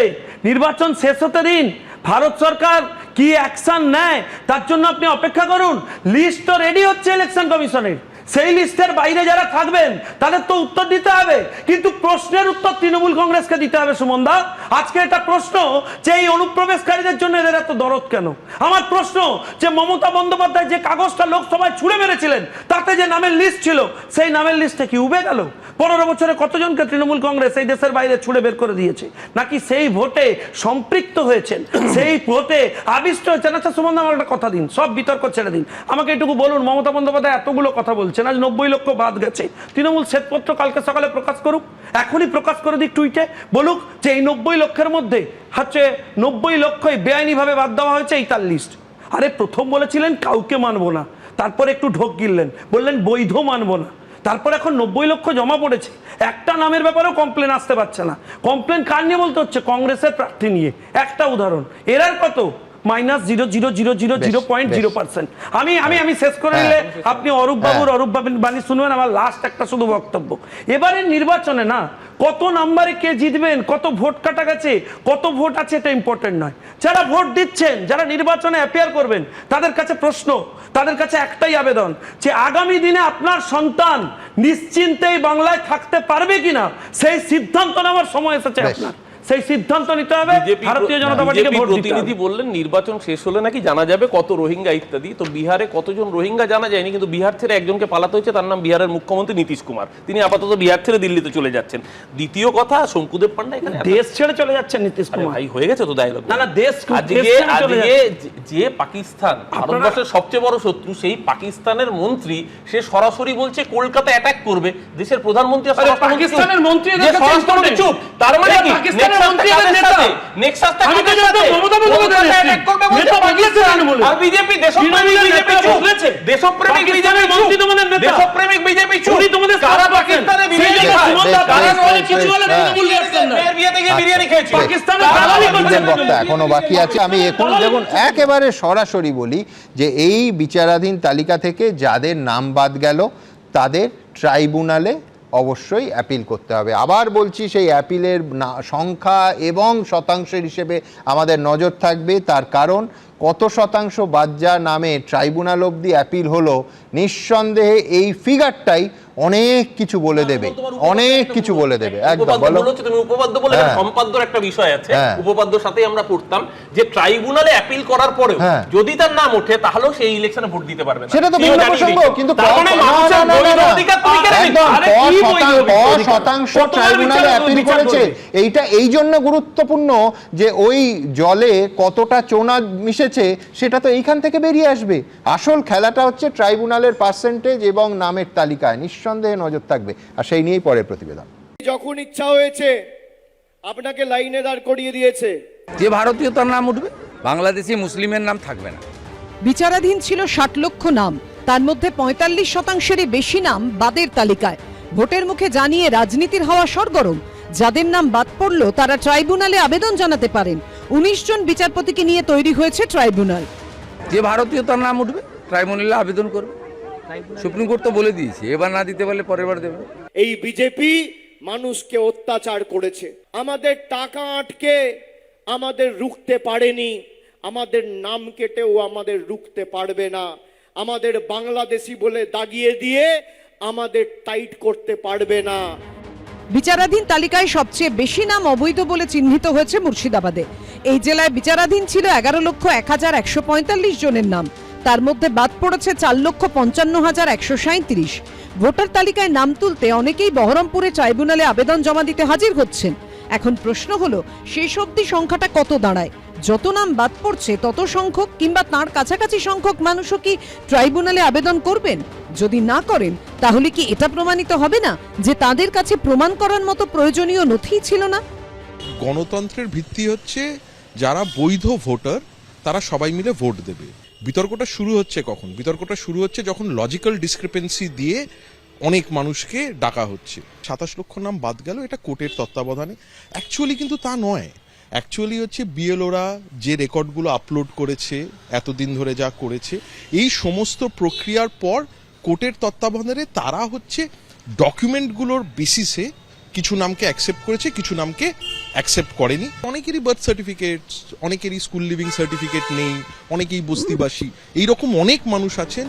নির্বাচন শেষ হতে দিন, ভারত সরকার কি অ্যাকশন নেয় তার জন্য আপনি অপেক্ষা করুন। লিস্ট তো রেডি হচ্ছে ইলেকশন কমিশনের, সেই লিস্টের বাইরে যারা থাকবেন তাদের তো উত্তর দিতে হবে, কিন্তু প্রশ্নের উত্তর তৃণমূল কংগ্রেসকে দিতে হবে সুমনদা। আজকে এটা প্রশ্ন যে এই অনুপ্রবেশকারীদের জন্য এদের এত দরদ কেন? আমার প্রশ্ন যে মমতা বন্দ্যোপাধ্যায় যে কাগজটা লোকসভায় ছুঁড়ে মেরেছিলেন তাতে যে নামের লিস্ট ছিল, সেই নামের লিস্টে কি উবে গেল? 15 বছরে কতজনকে তৃণমূল কংগ্রেস এই দেশের বাইরে ছুঁড়ে বের করে দিয়েছে? নাকি সেই ভোটে সম্পৃক্ত হয়েছেন, সেই ভোটে আবিষ্ট হয়েছেন? আচ্ছা সুমনদা, আমার একটা কথা দিন, সব বিতর্ক ছেড়ে দিন, আমাকে এটুকু বলুন, মমতা বন্দ্যোপাধ্যায় এতগুলো কথা বলছেন, আজ 90 লক্ষ বাদ গেছে, তৃণমূল শ্বেতপত্র কালকে সকালে প্রকাশ করুক, এখনই প্রকাশ করে দিক টুইটে, বলুক যে এই 90 লক্ষের মধ্যে হচ্ছে 90 লক্ষই বেআইনি ভাবে বাদ দেওয়া হয়েছে, এই তার লিস্ট। আরে প্রথম বলেছিলেন কাউকে মানবো না, তারপর একটু ঢোক গিললেন, বললেন বৈধ মানবো না, তারপর এখন 90 লক্ষ জমা পড়েছে, একটা নামের ব্যাপারেও কমপ্লেন আসতে পারছে না। কমপ্লেন কার নিয়ে বলতে হচ্ছে? কংগ্রেসের প্রার্থী নিয়ে। একটা উদাহরণ, এরার কত? -0.000%। আমি শেষ করে নিলে আপনি অরূপ বাণী শুনবেন। আমার লাস্ট একটা শুধু বক্তব্য, এবারের নির্বাচনে না কত নাম্বারে কে জিতবেন, কত ভোট কাটা গেছে, কত ভোট আছে, এটা ইম্পর্টেন্ট নয়। যারা ভোট দিচ্ছেন, যারা নির্বাচনে অ্যাপিয়ার করবেন, তাদের কাছে প্রশ্ন, তাদের কাছে একটাই আবেদন যে আগামী দিনে আপনার সন্তান নিশ্চিন্তেই বাংলায় থাকতে পারবে কিনা সেই সিদ্ধান্ত নেওয়ার সময় এসেছে আপনার। সেই সিদ্ধান্ত নিতে হবে। ভারতীয় জনতা পার্টিকে ভোট দিতে হবে। প্রতিনিধি বললেন নির্বাচন শেষ হলে নাকি জানা যাবে কত রোহিঙ্গা ইত্যাদি। তো বিহারে কতজন রোহিঙ্গা জানা যায়নি, কিন্তু বিহার ছেড়ে একজনকে পালাতে হয়েছে, তার নাম বিহারের মুখ্যমন্ত্রী নীতিশ কুমার। তিনি আপাতত বিহার ছেড়ে দিল্লিতে চলে যাচ্ছেন। দ্বিতীয় কথা, শঙ্কুদেব পান্ডা এখানে দেশ ছেড়ে চলে যাচ্ছেন নীতিশ কুমার। ভাই হয়ে গেছে তো ডায়লগ। না দেশ যে পাকিস্তান ভারতবর্ষের সবচেয়ে বড় শত্রু, সেই পাকিস্তানের মন্ত্রী সে সরাসরি বলছে কলকাতা অ্যাটাক করবে। দেশের প্রধানমন্ত্রী পাকিস্তানের মন্ত্রী চুপ, তার মানে কি? এখনো বাকি আছে। আমি এখন দেখুন একেবারে সরাসরি বলি যে এই বিচারাধীন তালিকা থেকে যাদের নাম বাদ গেল তাদের ট্রাইব্যুনালে অবশ্যই অ্যাপিল করতে হবে। আবার বলছি, সেই অ্যাপিলের সংখ্যা এবং শতাংশের হিসেবে আমাদের নজর থাকবে। তার কারণ কত শতাংশ বাদ যাওয়ার নামে ট্রাইব্যুনাল অবধি অ্যাপিল হলো, নিঃসন্দেহে এই ফিগারটাই অনেক কিছু বলে দেবে, অনেক কিছু বলে দেবে। একদম বলো। তুমি উপপাদ্য বলে সম্পাদ্যর একটা বিষয় আছে, উপপাদ্যর সাথেই আমরা পড়তাম যে ট্রাইব্যুনালে অ্যাপিল করার পরেও যদি তার নাম ওঠে তাহলেও সেই ইলেকশনে ভোট দিতে পারবে না। সেটা তো ভিন্ন প্রসঙ্গ, কিন্তু শতাংশ ট্রাইব্যুনালে অ্যাপিল করেছে। এইটা এই জন্য গুরুত্বপূর্ণ যে ওই জলে কতটা চোনা মিশেছে সেটা তো এইখান থেকে বেরিয়ে আসবে। আসল খেলাটা হচ্ছে ট্রাইব্যুনালের পার্সেন্টেজ এবং নামের তালিকায় নিঃসন্দেহে নজর থাকবে। আর সেই নিয়েই পরের প্রতিবেদন। যখন ইচ্ছা হয়েছে আপনাকে লাইনে দাঁড় করিয়ে দিয়েছে। যে ভারতীয় তার নাম উঠবে, বাংলাদেশি মুসলিমের নাম থাকবে না। বিচারাধীন ছিল 60 লক্ষ নাম, তার মধ্যে 45%-এরই বেশি নাম বাদের তালিকায়। ভোটের মুখে জানিয়ে রাজনীতির হাওয়া সরগরম। যাদের নাম বাদ পড়ল তারা ট্রাইব্যুনালে আবেদন জানাতে পারেন। 19 জন বিচারপতিকে নিয়ে তৈরি হয়েছে ট্রাইব্যুনাল। যে ভারতীয় তার নাম উঠবে ট্রাইব্যুনালে আবেদন করবে। সুপ্রিম কোর্ট তো বলে দিয়েছে, এবার না দিতে পারলে পরের বার দেবে। এই বিজেপি মানুষকে অত্যাচার করেছে, আমাদের টাকা আটকে আমাদের রুখতে পারেনি, আমাদের নাম কেটেও আমাদের রুখতে পারবে না। আমাদের বাংলাদেশি বলে দাগিয়ে দিয়ে আমাদের টাইট করতে পারবে না। বিচারাধীন তালিকায় সবচেয়ে বেশি নাম অবৈধ বলে চিহ্নিত হয়েছে মুর্শিদাবাদে। এই জেলায় বিচারাধীন ছিল 11,01,145 জনের নাম, তার মধ্যে বাদ পড়েছে 4,55,137। ভোটার তালিকায় নাম তুলতে অনেকেই বহরমপুরে ট্রাইব্যুনালে আবেদন জমা দিতে হাজির হচ্ছেন। এখন প্রশ্ন হলো, শেষ অবধি সংখ্যাটা কত দাঁড়ায়? যত নাম বাদ পড়ছে তত সংখ্যক কিংবা তার কাছাকাছি সংখ্যক মানুষও কি ট্রাইব্যুনালে আবেদন করবেন? যদি না করেন তাহলে কি এটা প্রমাণিত হবে না যে তাদের কাছে প্রমাণ করার মতো প্রয়োজনীয় নথি ছিল না? গণতন্ত্রের ভিত্তি হচ্ছে যারা বৈধ ভোটার তারা সবাই মিলে ভোট দেবে। বিতর্কটা শুরু হচ্ছে কখন? বিতর্কটা শুরু হচ্ছে যখন লজিক্যাল ডিসক্রিপেন্সি দিয়ে অনেক মানুষকে ডাকা হচ্ছে। 27 লক্ষ নাম বাদ গেল, এটা কোর্টের তত্ত্বাবধানে। অ্যাকচুয়ালি কিন্তু তা নয়। অ্যাকচুয়ালি হচ্ছে বিএলওরা যে রেকর্ডগুলো আপলোড করেছে, এতদিন ধরে যা করেছে, এই সমস্ত প্রক্রিয়ার পর কোর্টের তত্ত্বাবধানে তারা হচ্ছে ডকুমেন্টগুলোর বেসিসে কিছু নামকে অ্যাকসেপ্ট করেছে, কিছু নামকে অ্যাকসেপ্ট করেনি। অনেকেরই বার্থ সার্টিফিকেট, অনেকেরই স্কুল লিভিং সার্টিফিকেট নেই, অনেকেই বস্তিবাসী, এইরকম অনেক মানুষ আছেন।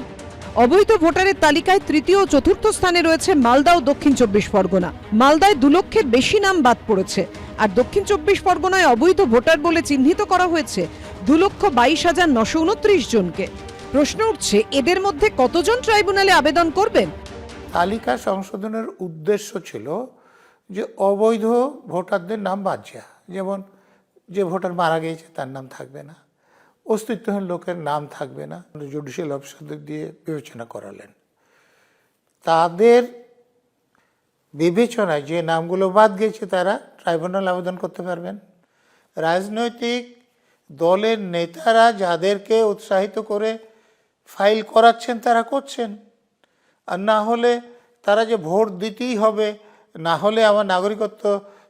অবৈধ ভোটারের তালিকায় তৃতীয় ও চতুর্থ স্থানে রয়েছে মালদা ও দক্ষিণ 24 পরগনা। মালদায় 2 লক্ষের বেশি নাম বাদ পড়েছে, আর দক্ষিণ 24 পরগনায় অবৈধ ভোটার বলে চিহ্নিত করা হয়েছে 2,22,929 জনকে। প্রশ্ন উঠছে, এদের মধ্যে কতজন ট্রাইব্যুনালে আবেদন করবেন? তালিকা সংশোধনের উদ্দেশ্য ছিল যে অবৈধ ভোটারদের নাম বাদ যাওয়া। যেমন যে ভোটার মারা গিয়েছে তার নাম থাকবে না, অস্তিত্বহীন লোকের নাম থাকবে না। জুডিশিয়াল অফিসারদের দিয়ে বিবেচনা করালেন। তাদের বিবেচনায় যে নামগুলো বাদ গিয়েছে তারা ট্রাইব্যুনাল আবেদন করতে পারবেন। রাজনৈতিক দলের নেতারা যাদেরকে উৎসাহিত করে ফাইল করাচ্ছেন তারা করছেন, আর না হলে তারা যে ভোট দিতেই হবে, না হলে আমার নাগরিকত্ব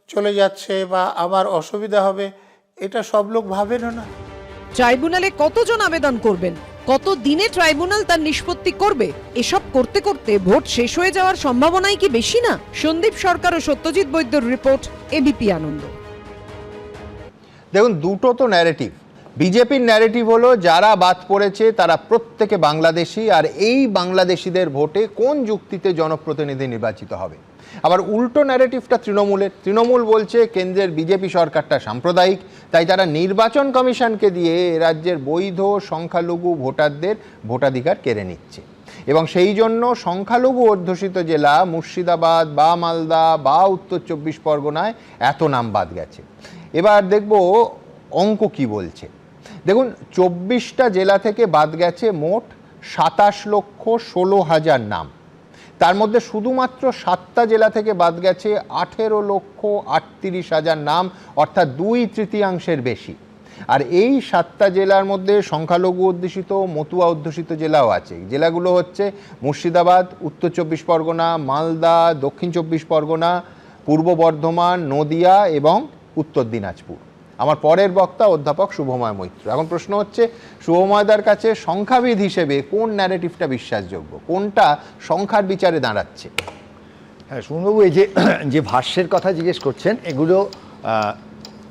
চলে যাচ্ছে বা আমার অসুবিধা হবে, এটা সব লোক ভাবেনও না। ট্রাইব্যুনালে কতজন আবেদন করবেন, কত দিনে ট্রাইব্যুনাল তার নিষ্পত্তি করবে, এসব করতে করতে ভোট শেষ হয়ে যাওয়ার সম্ভাবনাই কি বেশি না? সন্দীপ সরকার ও সত্যজিৎ বৈদ্যর রিপোর্ট, এবিপি আনন্দ। দেখুন, দুটো তো ন্যারেটিভ। বিজেপির ন্যারেটিভ হলো যারা বাদ পড়েছে তারা প্রত্যেকে বাংলাদেশি, আর এই বাংলাদেশিদের ভোটে কোন যুক্তিতে জনপ্রতিনিধি নির্বাচিত হবে। আবার উল্টো ন্যারেটিভটা তৃণমূলের। তৃণমূল বলছে কেন্দ্রের বিজেপি সরকারটা সাম্প্রদায়িক, তাই তারা নির্বাচন কমিশনকে দিয়ে রাজ্যের বৈধ সংখ্যালঘু ভোটারদের ভোটাধিকার কেড়ে নিচ্ছে, এবং সেই জন্য সংখ্যালঘু অধ্যুষিত জেলা মুর্শিদাবাদ বা মালদা বা উত্তর 24 পরগনায় এত নাম বাদ গেছে। এবার দেখব অঙ্ক কি বলছে। দেখুন, 24টা জেলা থেকে বাদ গেছে মোট 27,16,000 নাম। তার মধ্যে শুধুমাত্র 7টা জেলা থেকে বাদ গেছে 18,38,000 নাম, অর্থাৎ 2/3 বেশি। আর এই 7টা জেলার মধ্যে সংখ্যালঘু অধ্যুষিত, মতুয়া অধ্যুষিত জেলাও আছে। জেলাগুলো হচ্ছে মুর্শিদাবাদ, উত্তর 24 পরগনা, মালদা, দক্ষিণ 24 পরগনা, পূর্ব বর্ধমান, নদিয়া এবং উত্তর দিনাজপুর। আমার পরের বক্তা অধ্যাপক শুভময় মৈত্র। এখন প্রশ্ন হচ্ছে, শুভময়দার কাছে সংখ্যাবিদ হিসেবে কোন ন্যারেটিভটা বিশ্বাসযোগ্য, কোনটা সংখ্যার বিচারে দাঁড়াচ্ছে? হ্যাঁ, শুনবাবু, এই যে ভাষ্যের কথা জিজ্ঞেস করছেন, এগুলো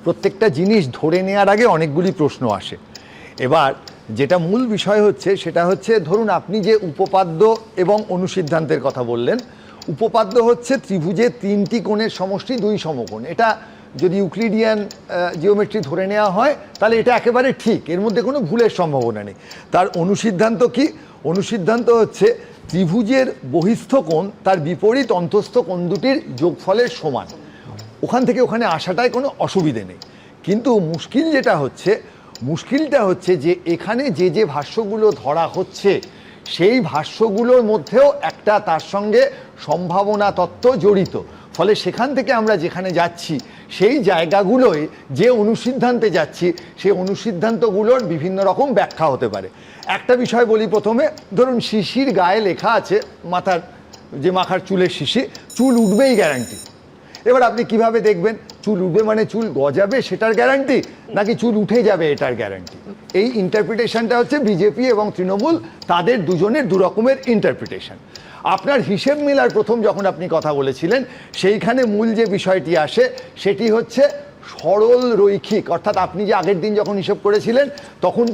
প্রত্যেকটা জিনিস ধরে নেওয়ার আগে অনেকগুলি প্রশ্ন আসে। এবার যেটা মূল বিষয় হচ্ছে সেটা হচ্ছে, ধরুন আপনি যে উপপাদ্য এবং অনুসিদ্ধান্তের কথা বললেন, উপপাদ্য হচ্ছে ত্রিভুজের 3টি কোণের সমষ্টি 2 সমকোণ। এটা যদি ইউক্লিডিয়ান জিওমেট্রি ধরে নেওয়া হয় তাহলে এটা একেবারে ঠিক, এর মধ্যে কোনো ভুলের সম্ভাবনা নেই। তার অনুসিদ্ধান্ত কি? অনুসিদ্ধান্ত হচ্ছে ত্রিভুজের বহিস্থ কোণ তার বিপরীত অন্তস্থ কোণ দুটির যোগফলের সমান। ওখান থেকে ওখানে আসাটায় কোনো অসুবিধে নেই। কিন্তু মুশকিলটা হচ্ছে যে এখানে যে ভাষ্যগুলো ধরা হচ্ছে সেই ভাষ্যগুলোর মধ্যেও একটা তার সঙ্গে সম্ভাবনা তত্ত্ব জড়িত। ফলে সেখান থেকে আমরা যেখানে যাচ্ছি সেই জায়গাগুলোয় যে অনুসিদ্ধান্তে যাচ্ছি সেই অনুসিদ্ধান্তগুলোর বিভিন্ন রকম ব্যাখ্যা হতে পারে। একটা বিষয় বলি প্রথমে, ধরুন শিশির গায়ে লেখা আছে, মাথার চুলের শিশি, চুল উঠবেই গ্যারান্টি। এবার আপনি কিভাবে দেখবেন চুল উঠবে মানে চুল গজাবে সেটার গ্যারান্টি, নাকি চুল উঠে যাবে এটার গ্যারান্টি? এই ইন্টারপ্রিটেশনটা হচ্ছে বিজেপি এবং তৃণমূল তাদের দুজনের দুরকমের ইন্টারপ্রিটেশন। আপনার হিসেব মিলার প্রথম যখন আপনি কথা বলেছিলেন, সেইখানে মূল যে বিষয়টি আসে সেটি হচ্ছে সরল রৈখিক, অর্থাৎ আপনি যে আগের দিন যখন হিসেব করেছিলেন তখন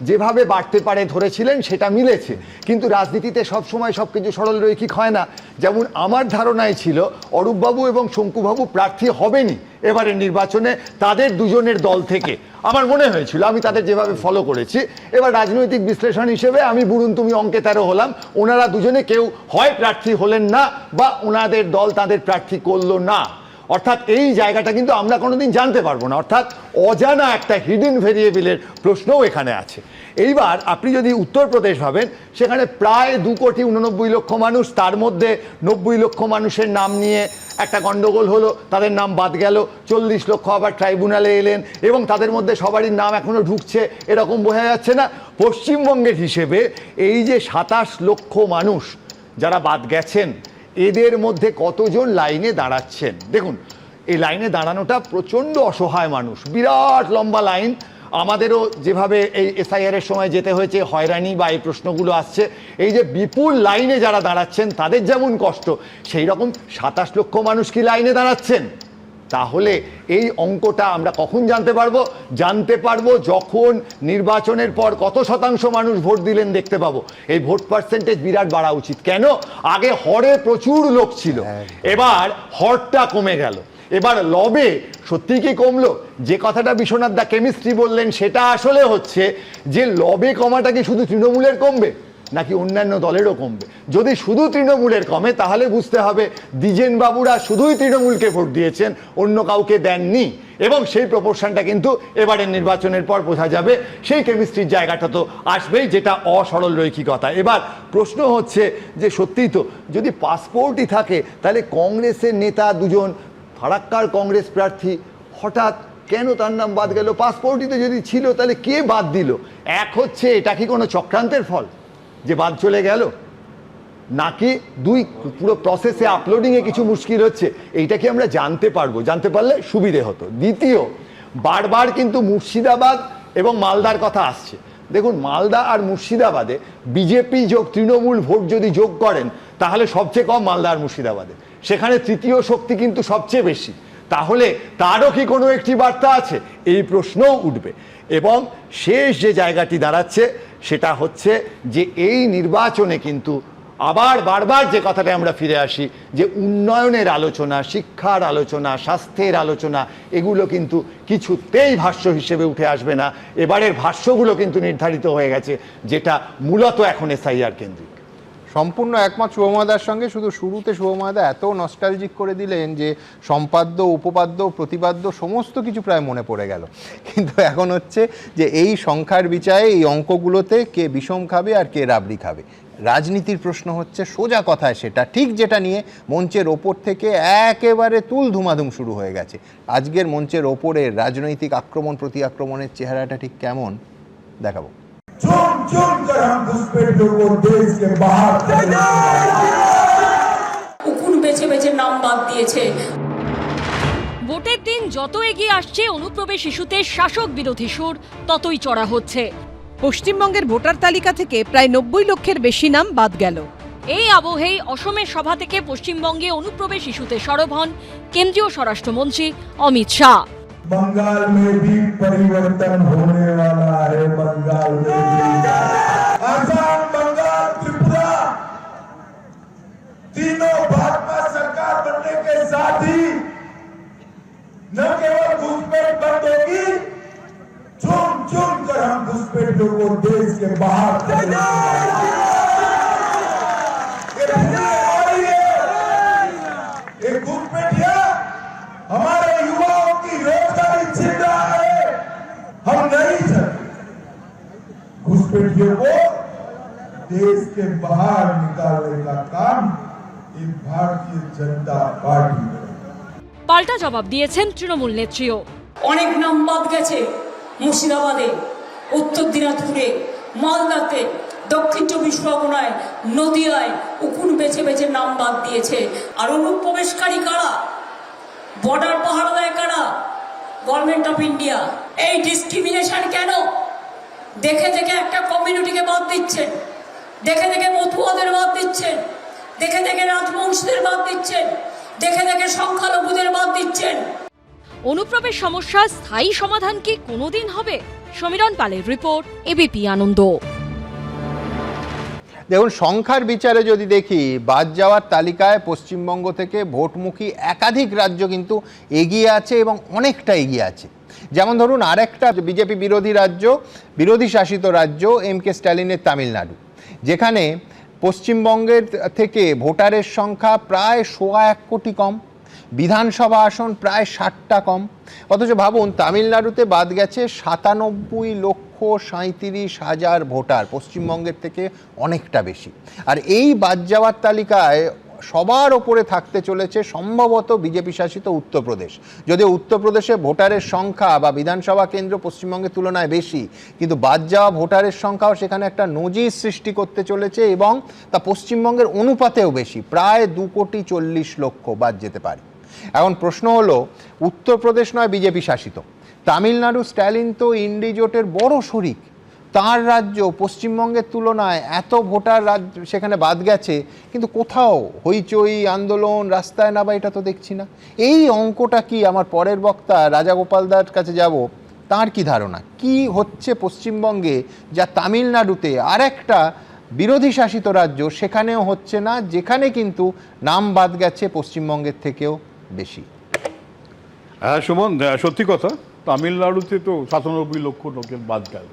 যেভাবে বাড়তে পারে ধরেছিলেন সেটা মিলেছে। কিন্তু রাজনীতিতে সবসময় সব কিছু সরল রৈখিক হয় না। যেমন আমার ধারণায় ছিল অরূপবাবু এবং শঙ্কুবাবু প্রার্থী হবেনই এবারের নির্বাচনে তাদের দুজনের দল থেকে, আমার মনে হয়েছিল, আমি তাদের যেভাবে ফলো করেছি। এবার রাজনৈতিক বিশ্লেষণ হিসেবে আমি বুড়ুন তুমি অঙ্কে 13 হলাম, ওনারা দুজনে কেউ হয় প্রার্থী হলেন না বা ওনাদের দল তাদের প্রার্থী করলো না। অর্থাৎ এই জায়গাটা কিন্তু আমরা কোনোদিন জানতে পারবো না, অর্থাৎ অজানা একটা হিডেন ভেরিয়েবলের প্রশ্নও এখানে আছে। এইবার আপনি যদি উত্তরপ্রদেশ ভাবেন, সেখানে প্রায় 2,89,00,000 মানুষ, তার মধ্যে 90 লক্ষ মানুষের নাম নিয়ে একটা গন্ডগোল হলো, তাদের নাম বাদ গেল, 40 লক্ষ আবার ট্রাইব্যুনালে এলেন এবং তাদের মধ্যে সবারই নাম এখনো ঢুকছে, এরকম বোঝা যাচ্ছে না? পশ্চিমবঙ্গের হিসেবে এই যে 27 লক্ষ মানুষ যারা বাদ গেছেন, এদের মধ্যে কতজন লাইনে দাঁড়াচ্ছেন? দেখুন, এই লাইনে দাঁড়ানোটা প্রচণ্ড অসহায় মানুষ, বিরাট লম্বা লাইন। আমাদেরও যেভাবে এই এসআইআর এর সময় যেতে হয়েছে, হয়রানি বা এই প্রশ্নগুলো আসছে, এই যে বিপুল লাইনে যারা দাঁড়াচ্ছেন তাদের যেমন কষ্ট, সেই রকম 27 লক্ষ মানুষ কি লাইনে দাঁড়াচ্ছেন? তাহলে এই অঙ্কটা আমরা কখন জানতে পারবো? জানতে পারবো যখন নির্বাচনের পর কত শতাংশ মানুষ ভোট দিলেন দেখতে পাবো। এই ভোট পার্সেন্টেজ বিরাট বাড়া উচিত। কেন? আগে হরে প্রচুর লোক ছিল, এবার হরটা কমে গেল। এবার লবে সত্যি কি কমলো? যে কথাটা বিশ্বনাথ দা কেমিস্ট্রি বললেন সেটা আসলে হচ্ছে যে লবে কমাটা কি শুধু তৃণমূলের কমবে নাকি অন্যান্য দলেরও কমবে? যদি শুধু তৃণমূলের কমে তাহলে বুঝতে হবে দ্বিজেন বাবুরা শুধুই তৃণমূলকে ভোট দিয়েছেন, অন্য কাউকে দেননি, এবং সেই প্রপোর্শনটা কিন্তু এবারের নির্বাচনের পর বোঝা যাবে। সেই কেমিস্ট্রির জায়গাটা তো আসবেই, যেটা অসরল রৈখিকতা। এবার প্রশ্ন হচ্ছে যে সত্যিই তো যদি পাসপোর্টই থাকে তাহলে কংগ্রেসের নেতা দুজন, ফারাক্কার কংগ্রেস প্রার্থী, হঠাৎ কেন তার নাম বাদ গেল? পাসপোর্টই তো যদি ছিল তাহলে কে বাদ দিল? এক হচ্ছে এটা কি কোনো চক্রান্তের ফল যে বাদ চলে গেল? নাকি পুরো প্রসেসে আপলোডিংয়ে কিছু মুশকিল হচ্ছে, এইটা কি আমরা জানতে পারবো? জানতে পারলে সুবিধে হতো। দ্বিতীয়, বারবার কিন্তু মুর্শিদাবাদ এবং মালদার কথা আসছে। দেখুন, মালদা আর মুর্শিদাবাদে বিজেপি যোগ তৃণমূল ভোট যদি যোগ করেন তাহলে সবচেয়ে কম মালদা আর মুর্শিদাবাদে, সেখানে তৃতীয় শক্তি কিন্তু সবচেয়ে বেশি। তাহলে তারও কি কোনো একটি বার্তা আছে, এই প্রশ্নও উঠবে। এবং শেষ যে জায়গাটি দাঁড়াচ্ছে সেটা হচ্ছে যে এই নির্বাচনে কিন্তু আবার বারবার যে কথাটা আমরা ফিরে আসি, যে উন্নয়নের আলোচনা, শিক্ষার আলোচনা, স্বাস্থ্যের আলোচনা, এগুলো কিন্তু কিছুতেই ভাষ্য হিসেবে উঠে আসবে না। এবারের ভাষ্যগুলো কিন্তু নির্ধারিত হয়ে গেছে, যেটা মূলত এখন এসআইআর কেন্দ্রিক। সম্পূর্ণ একমত শুভময়দার সঙ্গে। শুধু শুরুতে শুভময়দা এত নস্টালজিক করে দিলেন যে সম্পাদ্য, উপপাদ্য, প্রতিপাদ্য সমস্ত কিছু প্রায় মনে পড়ে গেল। কিন্তু এখন হচ্ছে যে এই সংখ্যার বিচারে এই অঙ্কগুলোতে কে বিষম খাবে আর কে রাবড়ি খাবে। রাজনীতির প্রশ্ন হচ্ছে সোজা কথায় সেটা ঠিক, যেটা নিয়ে মঞ্চের ওপর থেকে একেবারে তুল ধুমাধুম শুরু হয়ে গেছে। আজকের মঞ্চের ওপরের রাজনৈতিক আক্রমণ প্রতি আক্রমণের চেহারাটা ঠিক কেমন দেখাবো। चुन चुन कर हम घुसपैठियों को देश के बाहर উকুন বেছে বেছে নাম বাদ দিয়েছে। ভোটের দিন যত এগিয়ে আসছে অনুপ্রবেশ ইস্যুতে শাসক বিরোধী সুর ততই চড়া হচ্ছে। পশ্চিমবঙ্গের ভোটার তালিকা থেকে প্রায় 90 লক্ষের বেশি নাম বাদ গেল। এই আবহেই অসমের সভা থেকে পশ্চিমবঙ্গে অনুপ্রবেশ ইস্যুতে সরব হন কেন্দ্রীয় স্বরাষ্ট্রমন্ত্রী অমিত শাহ। बंगाल में भी परिवर्तन होने वाला है। बंगाल में भी आसाम, बंगाल, त्रिपुरा तीनों भाजपा सरकार बनने के साथ ही न केवल घुसपैठ बंद होगी, चुन चुन कर हम घुसपैठियों को देश के बाहर घुसपैठिया हमारे युवाओं की रोजगारी छीन रहा है। हम नहीं चाहते घुसपैठियों को देश के बाहर निकालने का काम ये भारतीय जनता पार्टी करेगी। পাল্টা জবাব দিয়েছেন তৃণমূল নেত্রীও। অনেক নাম বাদ গেছে মুর্শিদাবাদে, উত্তর দিনাজপুরে, মালদাতে, দক্ষিণ 24 পরগনায়, নদিয়ায় উকুন বেছে বেছে নাম বাদ দিয়েছে। আর অনুপ্রবেশকারী কারা, বর্ডার পাহারা দেয় কারা? Government of India. এই ডিসক্রিমিনেশন কেন? দেখে দেখে একটা কমিউনিটিকে বাদ দিচ্ছেন, দেখে দেখে মতুয়াদের বাদ দিচ্ছেন, দেখে দেখে রাজবংশীদের বাদ দিচ্ছেন, দেখে দেখে সংখ্যালঘুদের বাদ দিচ্ছেন। অনুপ্রবেশ সমস্যার স্থায়ী সমাধান কি কোনোদিন হবে? সমীরণ পালের রিপোর্ট, এবিপি আনন্দ। দেখুন, সংখ্যার বিচারে যদি দেখি, বাদ যাওয়ার তালিকায় পশ্চিমবঙ্গ থেকে ভোটমুখী একাধিক রাজ্য কিন্তু এগিয়ে আছে এবং অনেকটা এগিয়ে আছে। যেমন ধরুন আরেকটা বিজেপি বিরোধী রাজ্য, বিরোধী শাসিত রাজ্য এম.কে. স্ট্যালিনের তামিলনাড়ু, যেখানে পশ্চিমবঙ্গের থেকে ভোটারের সংখ্যা প্রায় 1.25 কোটি কম, বিধানসভা আসন প্রায় 60টা কম। অথচ ভাবুন, তামিলনাড়ুতে বাদ গেছে 97,37,000 ভোটার, পশ্চিমবঙ্গের থেকে অনেকটা বেশি। আর এই বাদ যাওয়ার তালিকায় সবার ওপরে থাকতে চলেছে সম্ভবত বিজেপি শাসিত উত্তরপ্রদেশ। যদিও উত্তরপ্রদেশে ভোটারের সংখ্যা বা বিধানসভা কেন্দ্র পশ্চিমবঙ্গের তুলনায় বেশি, কিন্তু বাদ যাওয়া ভোটারের সংখ্যাও সেখানে একটা নজির সৃষ্টি করতে চলেছে এবং তা পশ্চিমবঙ্গের অনুপাতেও বেশি, প্রায় 2,40,00,000 বাদ যেতে পারে। এখন প্রশ্ন হলো, উত্তরপ্রদেশ নয় বিজেপি শাসিত, তামিলনাড়ু, স্ট্যালিন তো ইন্ডি জোটের বড় শরিক, তার রাজ্য পশ্চিমবঙ্গের তুলনায় এত ভোটার সেখানে বাদ গেছে, কিন্তু কোথাও হইচই, আন্দোলন, রাস্তায় নামা এটা তো দেখছি না। এই অঙ্কটা কি? আমার পরের বক্তা রাজাগোপালদার কাছে যাব, তার কি ধারণা কি হচ্ছে পশ্চিমবঙ্গে, যা তামিলনাড়ুতে আরেকটা বিরোধী শাসিত রাজ্য সেখানেও হচ্ছে না, যেখানে কিন্তু নাম বাদ গেছে পশ্চিমবঙ্গের থেকেও বেশি। হ্যাঁ সুমন, সত্যি কথা, তামিলনাড়ুতে তো 97 লক্ষ লোকের বাদ গেল,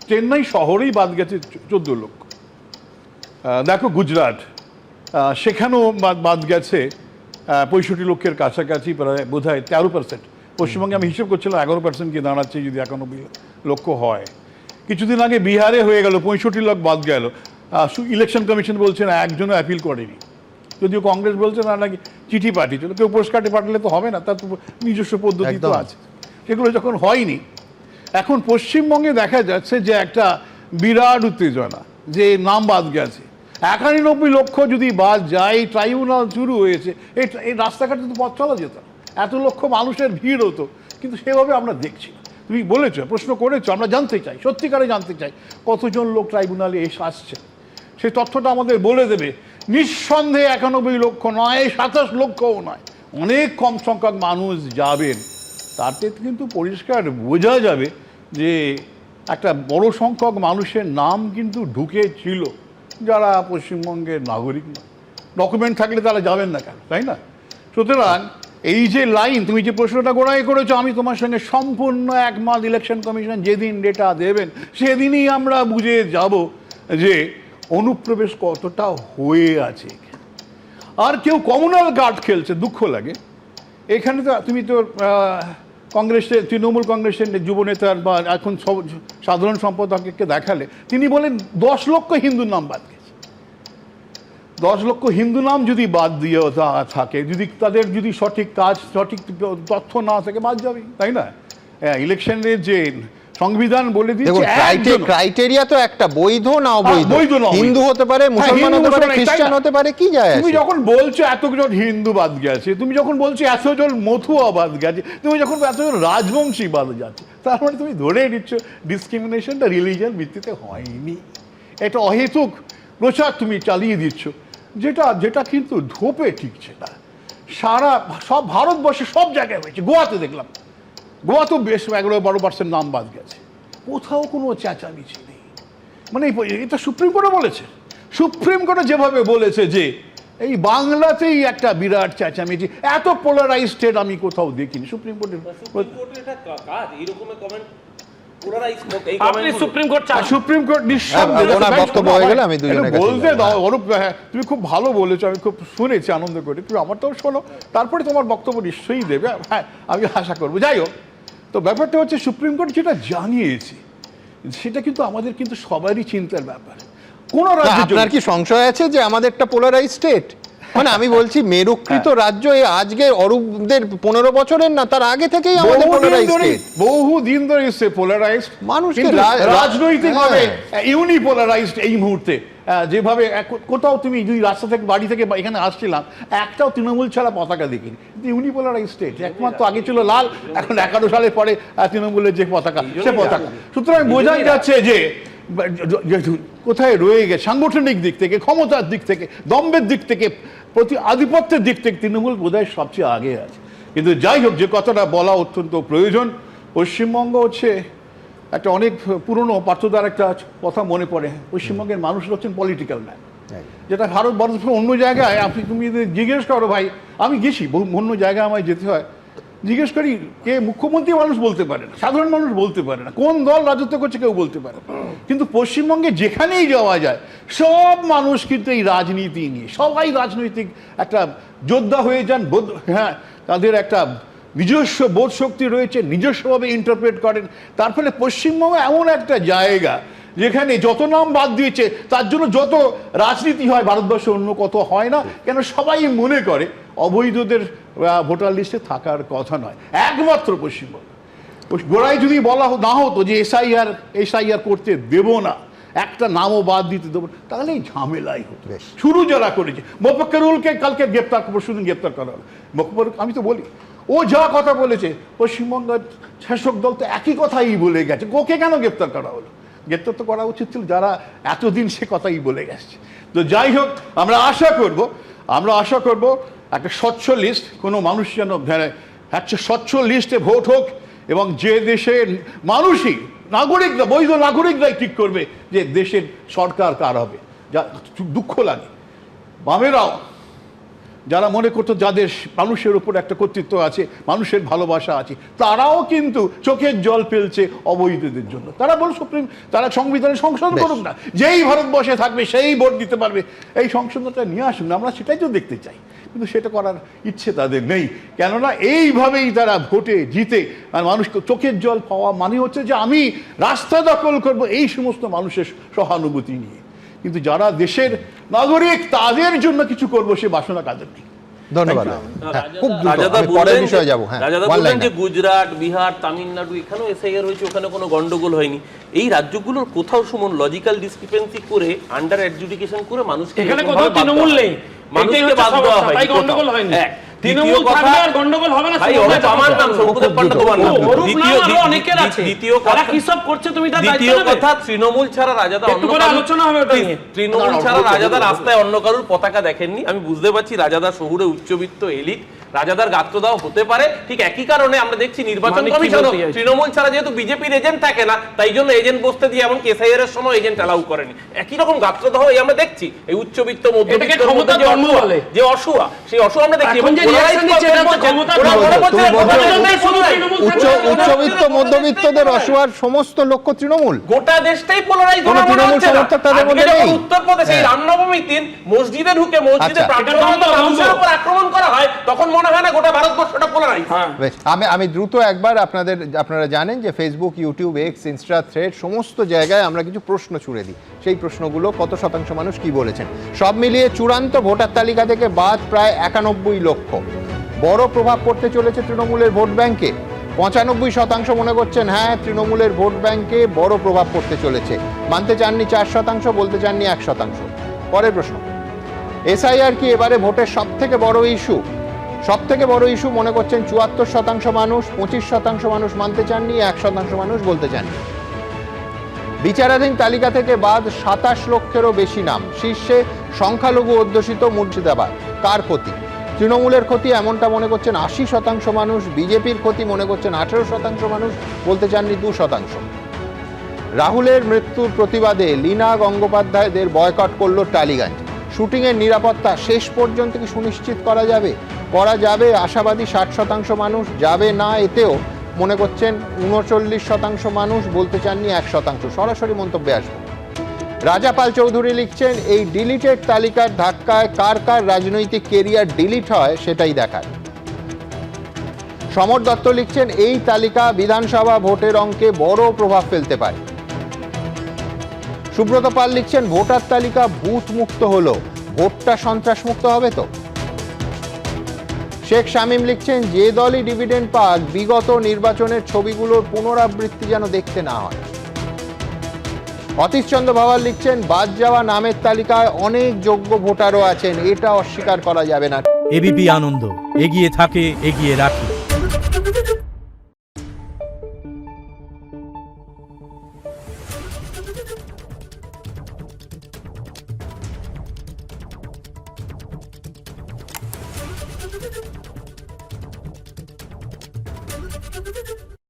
চেন্নাই শহরেই বাদ গেছে 14 লক্ষ। দেখো গুজরাট, সেখানেও বাদ গেছে 65 লক্ষের কাছাকাছি, প্রায় বোধ হয় 13%। পশ্চিমবঙ্গে আমি হিসেব করছিলাম 11% গিয়ে দাঁড়াচ্ছে যদি 91 লক্ষ হয়। কিছুদিন আগে বিহারে হয়ে গেল 65 লাখ বাদ গেল। ইলেকশন কমিশন বলছে না, একজনও অ্যাপিল করেনি, যদিও কংগ্রেস বলছে না নাকি চিঠি পাঠিয়েছিল। কেউ পোস্টকার্ডে পাঠালে তো হবে না, তার তো নিজস্ব পদ্ধতি তো আছে। সেগুলো যখন হয়নি, এখন পশ্চিমবঙ্গে দেখা যাচ্ছে যে একটা বিরাট উত্তেজনা, যে নাম বাদ গেছে। 91 লক্ষ যদি বাদ যায়, ট্রাইব্যুনাল শুরু হয়েছে, এই রাস্তাঘাটে তো পথ চলা যেত না, এত লক্ষ মানুষের ভিড় হতো, কিন্তু সেভাবে আমরা দেখছি না। তুমি বলেছো, প্রশ্ন করেছো, আমরা জানতে চাই, সত্যিকারে জানতে চাই কতজন লোক ট্রাইব্যুনালে এসে আসছে, সেই তথ্যটা আমাদের বলে দেবে। নিঃসন্দেহে 91 লক্ষ নয়, 27 লক্ষও নয়, অনেক কম সংখ্যক মানুষ যাবেন। তাতে কিন্তু পরিষ্কার বোঝা যাবে যে একটা বড় সংখ্যক মানুষের নাম কিন্তু ঢুকেছিল যারা পশ্চিমবঙ্গের নাগরিক নয়। ডকুমেন্ট থাকলে তারা যাবেন না কেন, তাই না? সুতরাং এই যে লাইন, তুমি যে প্রশ্নটা গোড়াই করেছো, আমি তোমার সঙ্গে সম্পূর্ণ একমত। ইলেকশন কমিশন যেদিন ডেটা দেবেন সেদিনই আমরা বুঝে যাব যে অনুপ্রবেশ কতটা হয়ে আছে। আর কেউ কমিউনাল কার্ড খেলছে, দুঃখ লাগে। এখানে তো তুমি তো কংগ্রেসের, তৃণমূল কংগ্রেসের যুবনেতার বা এখন সাধারণ সম্পাদককে দেখালে, তিনি বলেন 10 লক্ষ হিন্দুর নাম বাদ গেছে। 10 লক্ষ হিন্দু নাম যদি বাদ দিয়ে থাকে, যদি তাদের যদি সঠিক কাজ, সঠিক তথ্য না থাকে, বাদ যাবে, তাই না? ইলেকশনের যে সংবিধান বলে দিচ্ছে, ক্রাইটেরিয়া তো একটা, বৈধ না অবৈধ, বৈধ না, হিন্দু হতে পারে, মুসলমান হতে পারে, খ্রিস্টান হতে পারে, কি যায়? তুমি যখন বলছো এতজন হিন্দু বাদ গেছে, তুমি যখন বলছো এতজন মথুয়া বাদ গেছে, তুমি যখন এতজন রাজবংশী বাদ যাচ্ছে, তার মানে তুমি ধরে নিচ্ছ ডিসক্রিমিনেশনটা রিলিজিয়ান ভিত্তিতে হয়নি। এটা অহেতুক প্রচার তুমি চালিয়ে দিচ্ছ, যেটা কিন্তু ধোপে ঠিকছে না। সারা সব ভারতবর্ষে সব জায়গায় হয়েছে। গোয়াতে দেখলাম, গোয়াতেও বেশ 11-12% নাম বাদ গেছে, কোথাও কোনো চেঁচামেচি নেই। মানে এটা সুপ্রিম কোর্টে বলেছে, সুপ্রিম কোর্টে যেভাবে বলেছে যে এই বাংলাতেই একটা বিরাট চেঁচামেচি, এত পোলারাইজ স্টেট আমি কোথাও দেখিনি। সুপ্রিম কোর্টের সুপ্রিম কোর্ট বলতে দাও। অরূপ, হ্যাঁ তুমি খুব ভালো বলেছো, আমি খুব শুনেছি আনন্দ করে, তুমি আমারটাও শোনো, তারপরে তোমার বক্তব্য নিশ্চয়ই দেবে, হ্যাঁ আমি আশা করবো। যাই হোক, তো ব্যাপারটা হচ্ছে সুপ্রিম কোর্ট যেটা জানিয়েছে সেটা কিন্তু আমাদের কিন্তু সবারই চিন্তার ব্যাপার। কোন রাজ্যে আপনার কি সংশয় আছে যে আমাদের একটা পোলারাইজ স্টেট? মানে আমি বলছি মেরুকৃত রাজ্য এই আজকে অরূপদের 15 বছরের না, তার আগে থেকেই আমাদের পোলারাইজ স্টেট, বহুদিন ধরে এসে পোলারাইজড, মানুষকে রাজনৈতিকভাবে ইউনিপোলারাইজড এই মুহূর্তে। যেভাবে কোথাও তুমি যদি রাস্তা থেকে, বাড়ি থেকে এখানে আসছিলাম, একটাও তৃণমূল ছাড়া পতাকা দেখিনি। ইউনিপোলারাইজ স্টেট, একমাত্র আগে ছিল লাল, এখন 11 সালের পরে তৃণমূলের যে পতাকা, সে পতাকা। সুতরাং বোঝাই যাচ্ছে যে কোথায় রয়ে গেছে সাংগঠনিক দিক থেকে, ক্ষমতার দিক থেকে, দম্ভের দিক থেকে, প্রতি আধিপত্যের দিক থেকে তৃণমূল বোধহয় সবচেয়ে আগে আছে। কিন্তু যাই হোক, যে কথাটা বলা অত্যন্ত প্রয়োজন, পশ্চিমবঙ্গ হচ্ছে একটা অনেক পুরনো পার্থদার একটা কথা মনে পড়ে, পশ্চিমবঙ্গের মানুষরা হচ্ছেন পলিটিক্যাল ম্যান, যেটা ভারতবর্ষের অন্য জায়গায় তুমি জিজ্ঞেস করো, ভাই আমি গেছি অন্য জায়গায়, আমায় যেতে হয়, জিজ্ঞেস করি কে মুখ্যমন্ত্রী, মানুষ বলতে পারে না, সাধারণ মানুষ বলতে পারে না, কোন দল রাজত্ব করছে কেউ বলতে পারে না। কিন্তু পশ্চিমবঙ্গে যেখানেই যাওয়া যায় সব মানুষ কিন্তু এই রাজনীতি নিয়ে, সবাই রাজনৈতিক একটা যোদ্ধা হয়ে যান। হ্যাঁ, তাদের একটা নিজস্ব বোধ শক্তি রয়েছে, নিজস্বভাবে ইন্টারপ্রেট করেন। তার ফলে পশ্চিমবঙ্গ এমন একটা জায়গা যেখানে যত নাম বাদ দিয়েছে তার জন্য যত রাজনীতি হয় ভারতবর্ষে অন্য কত হয় না, কেন সবাই মনে করে অবৈধদের ভোটার লিস্টে থাকার কথা নয়, একমাত্র পশ্চিমবঙ্গ। গোড়ায় যদি বলা না হতো যে এসআইআর করতে দেব না, একটা নামও বাদ দিতে দেবো, তাহলে এই ঝামেলাই হতো। শুরু যারা করেছে, মোফাক্কেরুলকে কালকে পরশুদিন গ্রেপ্তার করা হলো। আমি তো বলি, ও যা কথা বলেছে, পশ্চিমবঙ্গের শাসক দল তো একই কথাই বলে গেছে, ওকে কেন গ্রেপ্তার করা হলো? গ্রেপ্তার তো করা উচিত ছিল যারা এতদিন সে কথাই বলে গেছে। তো যাই হোক, আমরা আশা করব একটা স্বচ্ছ লিস্ট, কোনো মানুষ যেন একটা স্বচ্ছ লিস্টে ভোট হোক, এবং যে দেশের মানুষই, নাগরিকরা, বৈধ নাগরিকরাই ঠিক করবে যে দেশের সরকার কার হবে। যা দুঃখ লাগে, বামেরাও যারা মনে করতো যাদের মানুষের উপর একটা কর্তৃত্ব আছে, মানুষের ভালোবাসা আছে, তারাও কিন্তু চোখের জল ফেলছে অবৈধদের জন্য। তারা বল তারা সংবিধানে সংশোধন করুক না, যেই ভারতবর্ষে থাকবে সেই ভোট দিতে পারবে, এই সংশোধনটা নিয়ে আসুন না, আমরা সেটাই তো দেখতে চাই। কিন্তু সেটা করার ইচ্ছে তাদের নেই, কেননা এইভাবেই তারা ভোটে জিতে আর মানুষকে চোখের জল পাওয়া মানে হচ্ছে যে আমি রাস্তা দখল করব, এই সমস্ত মানুষের সহানুভূতি নিয়ে। কিন্তু যারা দেশের নাগরিক, তাদের জন্য কিছু করবো, সে বাসনা কাদের নেই। ধন্যবাদ। হ্যাঁ, খুব দ্রুত, রাজাদা আমি পরের বললেন বিষয়ে যাবো। হ্যাঁ, রাজাদা one বললেন liner। যে গুজরাট, বিহার, তামিলনাড়ু এখানেও এসআইআর হয়েছে, ওখানে কোনো গন্ডগোল হয়নি। এই রাজ্যগুলোর কোথাও সুমন লজিক্যাল ডিসক্রিপেন্সি করে আন্ডার অ্যাডজুডিকেশন করে মানুষকে এখানে কোথাও তৃণমূল নেই, মানুষকে বাদ দেওয়া হয়, তাই গন্ডগোল হয়নি। এক। তৃণমূল থাকলে আর গন্ডগোল হবে না। ভাই অরূপ আমার নাম, শঙ্কুদেব পান্ডা তোমার নাম। অনেকের আছে, দ্বিতীয় তারা কথা, কি সব করছে তুমি তার দায়িত্ব দ্বিতীয় নেবে? কথা, তৃণমূল ছাড়া রাজাদা একটু পরে আলোচনা হবে ওটা নিয়ে। তৃণমূল ছাড়া রাজাদা রাস্তায় অন্য কারোর পতাকা দেখেননি। আমি বুঝতে পারছি রাজাদা শহুরে উচ্চবিত্ত এলিট, রাজাদার গাত্রদাহ হতে পারে। ঠিক একই কারণে আমরা দেখছি নির্বাচন কমিশন তৃণমূল ছাড়া যেহেতু বিজেপির এজেন্ট থাকে না, তাই জন্য এজেন্ট বসতে দিয়ে এমন এসআইআর এর সময় এজেন্ট অ্যালাউ করেনি। একই রকম গাত্রদাহ এই আমরা দেখছি এই উচ্চবিত্ত মধ্যবিত্তের মধ্যে যে অসুয়া, সেই অসুয়া আমরা দেখছি। উচ্চবিত্ত মধ্যবিত্তদের অসহায় সমস্ত লক্ষ্য তৃণমূল, গোটা দেশটাই পোলারাইজ। কোনো তৃণমূল সমর্থক তাদের মধ্যে নেই। উত্তরপ্রদেশে রামনবমীর দিন মসজিদে ঢুকে মসজিদে মানুষের উপর আক্রমণ করা হয়, তখন মনে হয় না গোটা ভারতবর্ষটা পোলারাইজ। বেশ, আমি দ্রুত একবার আপনারা জানেন যে Facebook, YouTube, x, Insta, thread সমস্ত জায়গায় আমরা কিছু প্রশ্ন ছুড়ে দিই। সেই প্রশ্নগুলো কত শতাংশ মানুষ কি বলেছেন। সব মিলিয়ে চূড়ান্ত ভোটার তালিকা থেকে বাদ প্রায় 91 লক্ষ। বড় প্রভাব পড়তে চলেছে তৃণমূলের ভোট ব্যাংকে। 95% মনে করছেন হ্যাঁ তৃণমূলের ভোট ব্যাংকে বড় প্রভাব পড়তে চলেছে। মানতে চাননি 4%, বলতে চাননি 1%। পরের প্রশ্ন, এসআইআর কি এবারে ভোটের সব থেকে বড় ইস্যু? সব থেকে বড় ইস্যু মনে করছেন 74% মানুষ, 25% মানুষ মানতে চাননি, 1% মানুষ বলতে চাননি। বিচারাধীন তালিকা থেকে বাদ 27 লক্ষেরও বেশি নাম। শীর্ষে সংখ্যালঘু অধ্যুষিত মুর্শিদাবাদ। কার ক্ষতি? তৃণমূলের ক্ষতি এমনটা মনে করছেন 80% মানুষ, বিজেপির ক্ষতি মনে করছেন 18% মানুষ, বলতে চাননি 2%। রাহুলের মৃত্যুর প্রতিবাদে লীনা গঙ্গোপাধ্যায়দের বয়কট করল টালিগঞ্জ। শুটিংয়ের নিরাপত্তা শেষ পর্যন্ত কি সুনিশ্চিত করা যাবে? আশাবাদী 60% মানুষ, যাবে না এতেও মনে করছেন 39% মানুষ, বলতে চাননি 1%। সরাসরি মন্তব্যে আসবো। রাজাপাল চৌধুরী লিখছেন, এই ডিলিটেড তালিকার ধাক্কায় কার কার রাজনৈতিক কেরিয়ার ডিলিট হয় সেটাই দেখার। সমর দত্ত লিখছেন, এই তালিকা বিধানসভা ভোটের অঙ্কে বড় প্রভাব ফেলতে পারে। সুব্রত পাল লিখছেন, ভোটার তালিকা বুথ মুক্ত হলো, ভোটটা সন্ত্রাস মুক্ত হবে তো? শেখ শামীম লিখছেন, যে দলই ডিভিডেন্ড পাক বিগত নির্বাচনের ছবিগুলোর পুনরাবৃত্তি যেন দেখতে না হয়। অতীশচন্দ্র ভাওয়াল লিখছেন, বাদ যাওয়া নামের তালিকায় অনেক যোগ্য ভোটারও আছেন, এটা অস্বীকার করা যাবে না। এবিপি আনন্দ, এগিয়ে থাকে, এগিয়ে রাখে।